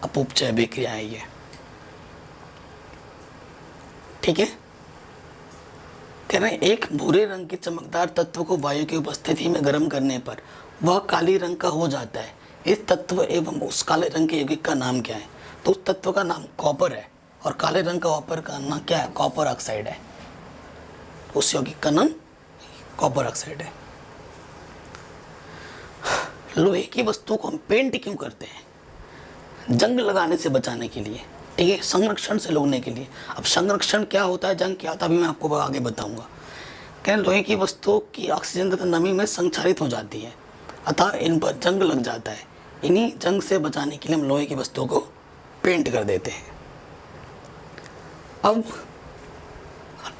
Speaker 1: अपउपचय अभिक्रिया है ये। ठीक है, कह रहे हैं एक भूरे रंग के चमकदार तत्व को वायु की उपस्थिति में गर्म करने पर वह काली रंग का हो जाता है। इस तत्व एवं उस काले रंग के यौगिक का नाम क्या है? तो उस तत्व का नाम कॉपर है और काले रंग का कॉपर का नाम क्या है? कॉपर ऑक्साइड है। उस यौगिक का नाम कॉपर ऑक्साइड है। लोहे की वस्तुओं को हम पेंट क्यों करते हैं? जंग लगाने से बचाने के लिए, ठीक है, संरक्षण से रोकने के लिए। अब संरक्षण क्या होता है, जंग क्या होता है, अभी मैं आपको आगे बताऊंगा। क्या लोहे की वस्तुओं की ऑक्सीजन तथा नमी में संचारित हो जाती है, अतः इन पर जंग लग जाता है। इन्हीं जंग से बचाने के लिए हम लोहे की वस्तुओं को पेंट कर देते हैं। अब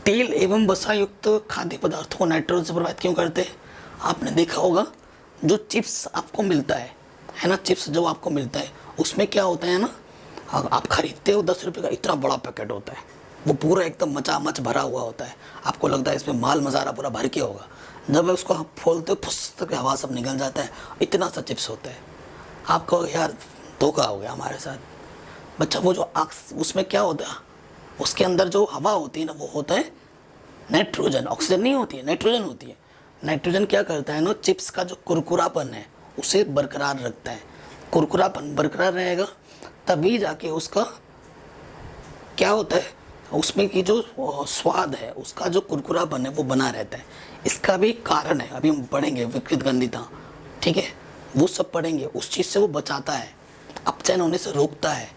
Speaker 1: तेल एवं वसा युक्त खाद्य पदार्थों को नाइट्रोजन से प्रभावित क्यों करते हैं? आपने देखा होगा जो चिप्स आपको मिलता है ना, चिप्स जो आपको मिलता है उसमें क्या होता है ना, आप खरीदते हो 10 रुपये का, इतना बड़ा पैकेट होता है, वो पूरा एकदम मचामच भरा हुआ होता है। आपको लगता है इसमें माल मसाला पूरा भर के होगा, जब उसको आप खोलते हो फुस तक हवा सब निकल जाता है, इतना सा चिप्स होता है। आपको यार धोखा हो गया हमारे साथ। बच्चा वो जो उसमें क्या होता है, उसके अंदर जो हवा होती है ना वो होता है नाइट्रोजन, ऑक्सीजन नहीं होती है, नाइट्रोजन होती है। नाइट्रोजन क्या करता है ना, चिप्स का जो कुरकुरापन है उसे बरकरार रखता है। कुरकुरापन बरकरार रहेगा तभी जाके उसका क्या होता है, उसमें की जो स्वाद है, उसका जो कुरकुरापन है वो बना रहता है। इसका भी कारण है, अभी हम पढ़ेंगे विकृत गंधिता, ठीक है, वो सब पढ़ेंगे। उस चीज़ से वो बचाता है, अपचयन होने से रोकता है,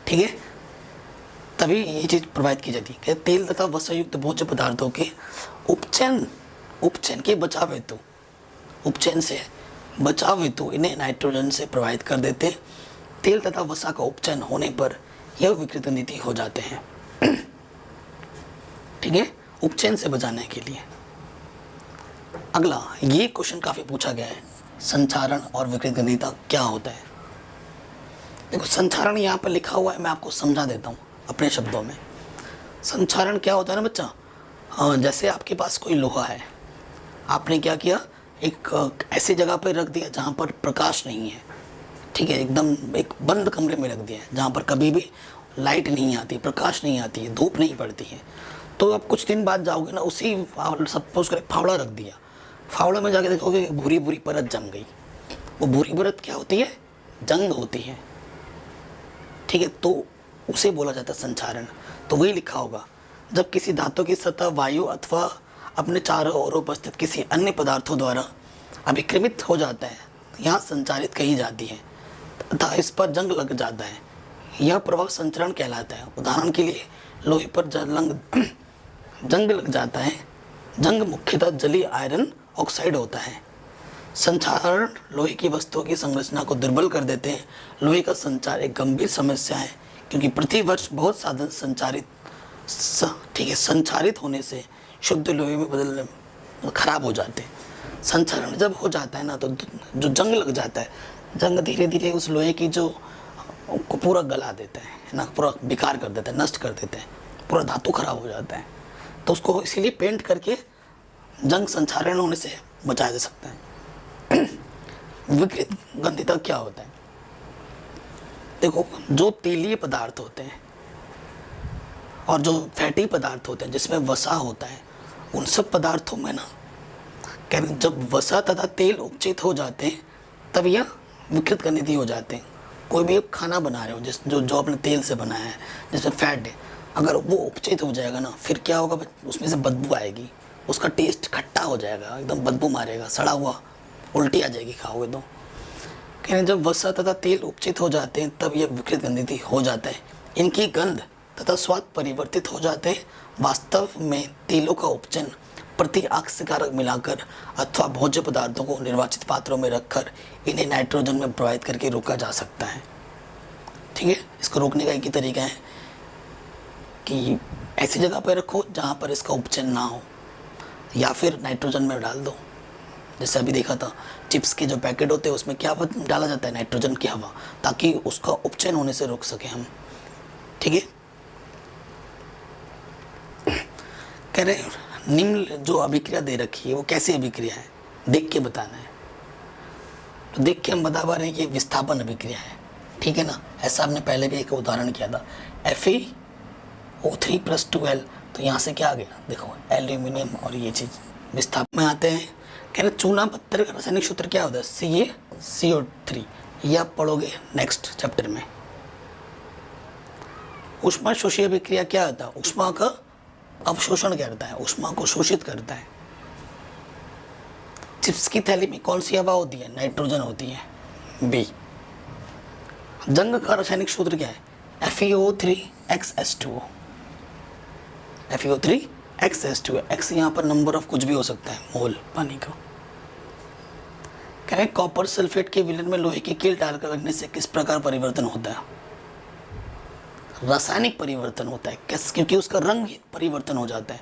Speaker 1: ठीक है, तभी ये चीज़ प्रोवाइड की जाती है। तेल तथा वसायुक्त भोज्य पदार्थों के उपचयन के बचाव हेतु, उपचयन से बचाव हेतु इन्हें नाइट्रोजन से प्रोवाइड कर देते हैं। तेल तथा वसा का उपचयन होने पर यह विकृत नीति हो जाते हैं, ठीक है, उपचयन से बचाने के लिए। अगला ये क्वेश्चन काफ़ी पूछा गया है, संचारण और विकृत गंधिता क्या होता है? देखो संचारण यहाँ पर लिखा हुआ है, मैं आपको समझा देता हूँ अपने शब्दों में। संचारण क्या होता है ना बच्चा, जैसे आपके पास कोई लोहा है, आपने क्या किया, एक ऐसी जगह पर रख दिया जहाँ पर प्रकाश नहीं है, ठीक है, एकदम एक बंद कमरे में रख दिया है जहाँ पर कभी भी लाइट नहीं आती, प्रकाश नहीं आती है, धूप नहीं पड़ती है। तो अब कुछ दिन बाद जाओगे ना, उसी सपोज करें फावड़ा रख दिया, फावड़ा में जाके देखोगे भूरी भूरी परत जम गई। वो भूरी परत क्या होती है? जंग होती है, ठीक है, तो उसे बोला जाता है संचारण। तो वही लिखा होगा, जब किसी धातु की सतह वायु अथवा अपने चारों ओर उपस्थित किसी अन्य पदार्थों द्वारा अभिक्रमित हो जाता है, यहाँ संचारित कही जाती है तथा इस पर जंग लग जाता है, यह प्रभाव संचरण कहलाता है। उदाहरण के लिए लोहे पर जंग लग जाता है। जंग मुख्यतः जलीय आयरन ऑक्साइड होता है। संचारण लोहे की वस्तुओं की संरचना को दुर्बल कर देते हैं। लोहे का संचार एक गंभीर समस्या है क्योंकि प्रतिवर्ष बहुत साधन संचारित होने से शुद्ध लोहे में बदल खराब हो जाते हैं। संचारण जब हो जाता है ना तो जो जंग लग जाता है, जंग धीरे धीरे उस लोहे की जो को पूरा गला देता है ना, पूरा बेकार कर देता है, नष्ट कर देता है, पूरा धातु खराब हो जाता है। तो उसको इसीलिए पेंट करके जंग संचारण होने से बचाया जा सकता है। विकृत गंधिता क्या होता है? देखो, जो तेलीय पदार्थ होते हैं और जो फैटी पदार्थ होते हैं जिसमें वसा होता है, उन सब पदार्थों में ना जब वसा तथा तेल उपचित हो जाते हैं तब यह विकृत गंधित हो जाते हैं। कोई भी खाना बना रहे हो जो अपने तेल से बनाया है, जिसमें फैट है, अगर वो उपचित हो जाएगा ना, फिर क्या होगा, उसमें से बदबू आएगी, उसका टेस्ट खट्टा हो जाएगा, एकदम बदबू मारेगा, सड़ा हुआ, उल्टी आ जाएगी खाओगे तो। कहने जब वसा तथा तेल उपचित हो जाते हैं तब यह विकृत गंधित हो जाता है। इनकी गंध तथा स्वाद परिवर्तित हो जाते हैं। वास्तव में तेलों का उपचयन प्रति आक्सीकारक मिलाकर अथवा भोज्य पदार्थों को निर्वाचित पात्रों में रखकर इन्हें नाइट्रोजन में प्रवाहित करके रोका जा सकता है। ठीक है, इसको रोकने का एक ही तरीका है कि ऐसी जगह पर रखो जहाँ पर इसका उपचयन ना हो, या फिर नाइट्रोजन में डाल दो। जैसे अभी देखा था, चिप्स के जो पैकेट होते हैं उसमें क्या डाला जाता है, नाइट्रोजन की हवा, ताकि उसका उपचयन होने से रोक सके हम। ठीक है, कह रहे निम्न जो अभिक्रिया दे रखी है वो कैसी अभिक्रिया है, देख के बताना है। तो देख के हम बता पा रहे हैं कि विस्थापन अभिक्रिया है। ठीक है ना, ऐसा हमने पहले भी एक उदाहरण किया था, FeO3+2L। तो यहाँ से क्या आ गया, देखो एल्यूमिनियम और ये चीज़ विस्थापन में आते हैं। कह रहे चूना पत्थर का रासायनिक सूत्र क्या होता है, CaCO3। ये आप पढ़ोगे नेक्स्ट चैप्टर में। ऊष्मा शोषी अभिक्रिया क्या होता है, ऊष्मा का अवशोषण करता है, ऊष्मा को शोषित करता है। चिप्स की थैली में कौन सी हवा होती है, नाइट्रोजन होती है, B। जंग का रासायनिक सूत्र क्या है, FeO3X FeO3X X यहाँ पर नंबर ऑफ कुछ भी हो सकता है, मोल पानी का। कह रहे कॉपर सल्फेट के विलयन में लोहे की कील डालकर रखने से किस प्रकार परिवर्तन होता है, रासायनिक परिवर्तन होता है। कैसे, क्योंकि उसका रंग परिवर्तन हो जाता है।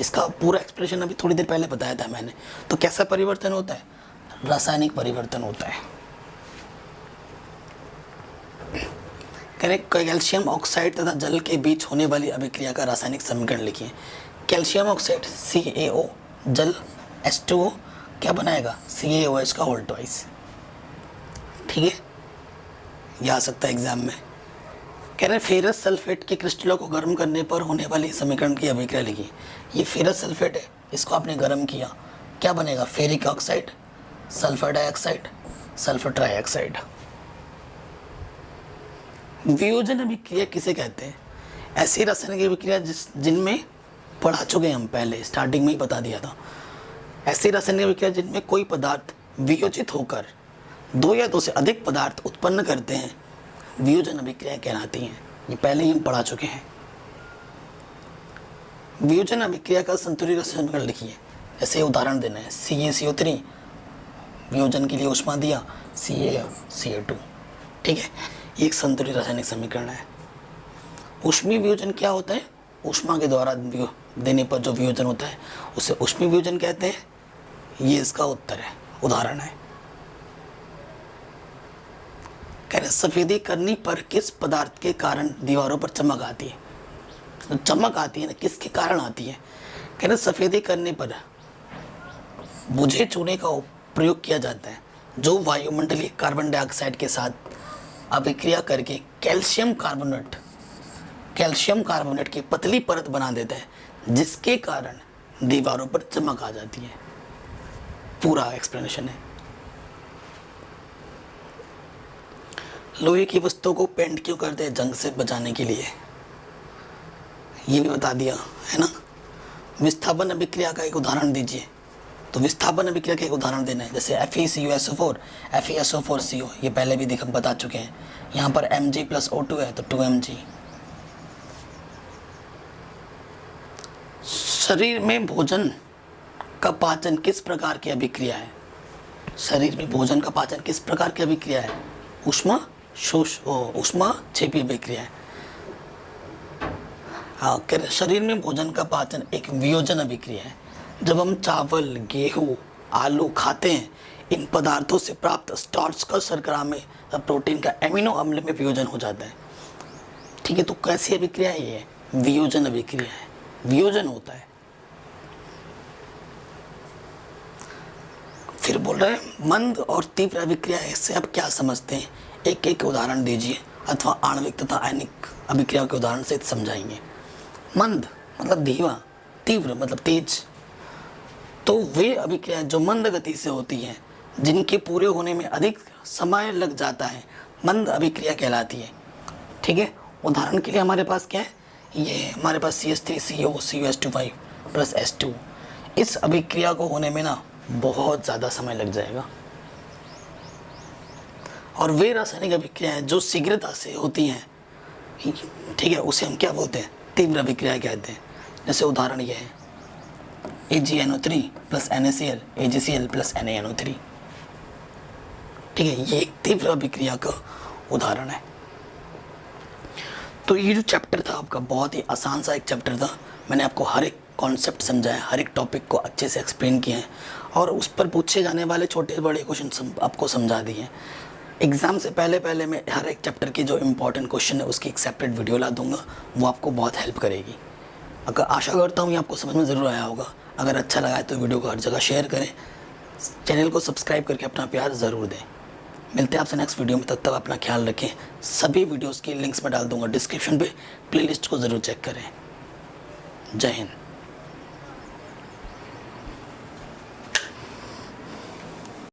Speaker 1: इसका पूरा एक्सप्रेशन अभी थोड़ी देर पहले बताया था मैंने। तो कैसा परिवर्तन होता है, रासायनिक परिवर्तन होता है। कह रहे कैल्शियम ऑक्साइड तथा जल के बीच होने वाली अभिक्रिया का रासायनिक समीकरण लिखिए। कैल्शियम ऑक्साइड CaO, जल H2O क्या बनाएगा, CaOH का होल ट्वाइस। ठीक है, यह आ सकता है एग्जाम में। कह रहे फेरस सल्फेट के क्रिस्टलों को गर्म करने पर होने वाली समीकरण की अभिक्रिया लिखिए। ये फेरस सल्फेट है, इसको आपने गर्म किया, क्या बनेगा, ferric oxide, sulphur dioxide, sulphur trioxide. वियोजन अभिक्रिया किसे कहते हैं, ऐसी रासायनिक अभिक्रिया जिनमें पढ़ा चुके हम पहले, स्टार्टिंग में ही बता दिया था। ऐसी रासायनिक अभिक्रिया जिनमें कोई पदार्थ वियोजित होकर दो या दो से अधिक पदार्थ उत्पन्न करते हैं, वियोजन अभिक्रिया कहलाती हैं। ये पहले ही हम पढ़ा चुके हैं। वियोजन अभिक्रिया का संतुलित समीकरण लिखिए। ऐसे उदाहरण देना है, CaCO3 वियोजन के लिए ऊष्मा दिया, CaCO2। ठीक है, ये एक संतुलित रासायनिक समीकरण है। ऊष्मीय वियोजन क्या होता है, ऊष्मा के द्वारा देने पर जो वियोजन होता है उसे ऊष्मीय वियोजन कहते हैं। ये इसका उत्तर है, उदाहरण है। कह रहे सफेदी करने पर किस पदार्थ के कारण दीवारों पर चमक आती है, तो चमक आती है ना, किसके कारण आती है। कह रहे सफेदी करने पर बुझे चूने का प्रयोग किया जाता है जो वायुमंडलीय कार्बन डाइऑक्साइड के साथ अभिक्रिया करके कैल्शियम कार्बोनेट की पतली परत बना देता है, जिसके कारण दीवारों पर चमक आ जाती है। पूरा एक्सप्लेनेशन है। लोहे की वस्तुओं को पेंट क्यों करते हैं, जंग से बचाने के लिए, ये भी बता दिया है ना। विस्थापन अभिक्रिया का एक उदाहरण दीजिए। तो विस्थापन अभिक्रिया का एक उदाहरण देना है, जैसे FeCuSO4 FeSO4CO, ये पहले भी बता चुके हैं। यहाँ पर Mg+O2 है तो 2Mg। शरीर में भोजन का पाचन किस प्रकार की अभिक्रिया है? शरीर में भोजन का पाचन किस प्रकार की अभिक्रिया है? ऊष्मा क्षेपी अभिक्रिया है। हाँ, शरीर में भोजन का पाचन एक वियोजन अभिक्रिया है। जब हम चावल, गेहूँ, आलू खाते हैं, इन पदार्थों से प्राप्त स्टार्च का शर्करा में प्रोटीन का एमिनो अम्ल में वियोजन हो जाता है। ठीक है, तो कैसी अभिक्रिया है ये? वियोजन अभिक्रिया है, वियोजन होता है। फिर बोल रहे हैं मंद और तीव्र अभिक्रिया, इससे आप क्या समझते हैं? एक एक उदाहरण दीजिए अथवा आणविक तथा आयनिक अभिक्रिया के उदाहरण से समझाएंगे। मंद मतलब धीमा, तीव्र मतलब तेज। तो वे अभिक्रियाएं जो मंद गति से होती हैं, जिनके पूरे होने में अधिक समय लग जाता है, मंद अभिक्रिया कहलाती है। ठीक है, उदाहरण के लिए हमारे पास क्या है? ये हमारे पास CH3CO CuH2 प्लस H2। इस अभिक्रिया को होने में ना बहुत ज़्यादा समय लग जाएगा। और वे रासायनिक अभिक्रियाएं जो शीघ्रता से होती हैं, ठीक है, उसे हम क्या बोलते हैं? तीव्र अभिक्रिया कहते हैं। जैसे उदाहरण ये है AgNO3 plus NaCl AgCl plus NaNO3। ठीक है, ये एक तीव्र अभिक्रिया का उदाहरण है। तो ये जो चैप्टर था आपका, बहुत ही आसान सा एक चैप्टर था। मैंने आपको हर एक कॉन्सेप्ट समझाया, हर एक टॉपिक को अच्छे से एक्सप्लेन किए हैं और उस पर पूछे जाने वाले छोटे बड़े क्वेश्चन आपको समझा दिए हैं। एग्ज़ाम से पहले मैं हर एक चैप्टर के जो इम्पोर्टेंट क्वेश्चन है उसकी एक सेपरेट वीडियो ला दूंगा, वो आपको बहुत हेल्प करेगी। अगर आशा करता हूँ ये आपको समझ में ज़रूर आया होगा। अगर अच्छा लगा है तो वीडियो को हर जगह शेयर करें, चैनल को सब्सक्राइब करके अपना प्यार ज़रूर दें। मिलते हैं आपसे नेक्स्ट वीडियो में, तब तक अपना ख्याल रखें। सभी वीडियोज़ की लिंक्स मैं डाल दूँगा डिस्क्रिप्शन पे, प्लेलिस्ट को ज़रूर चेक करें। जय हिंद।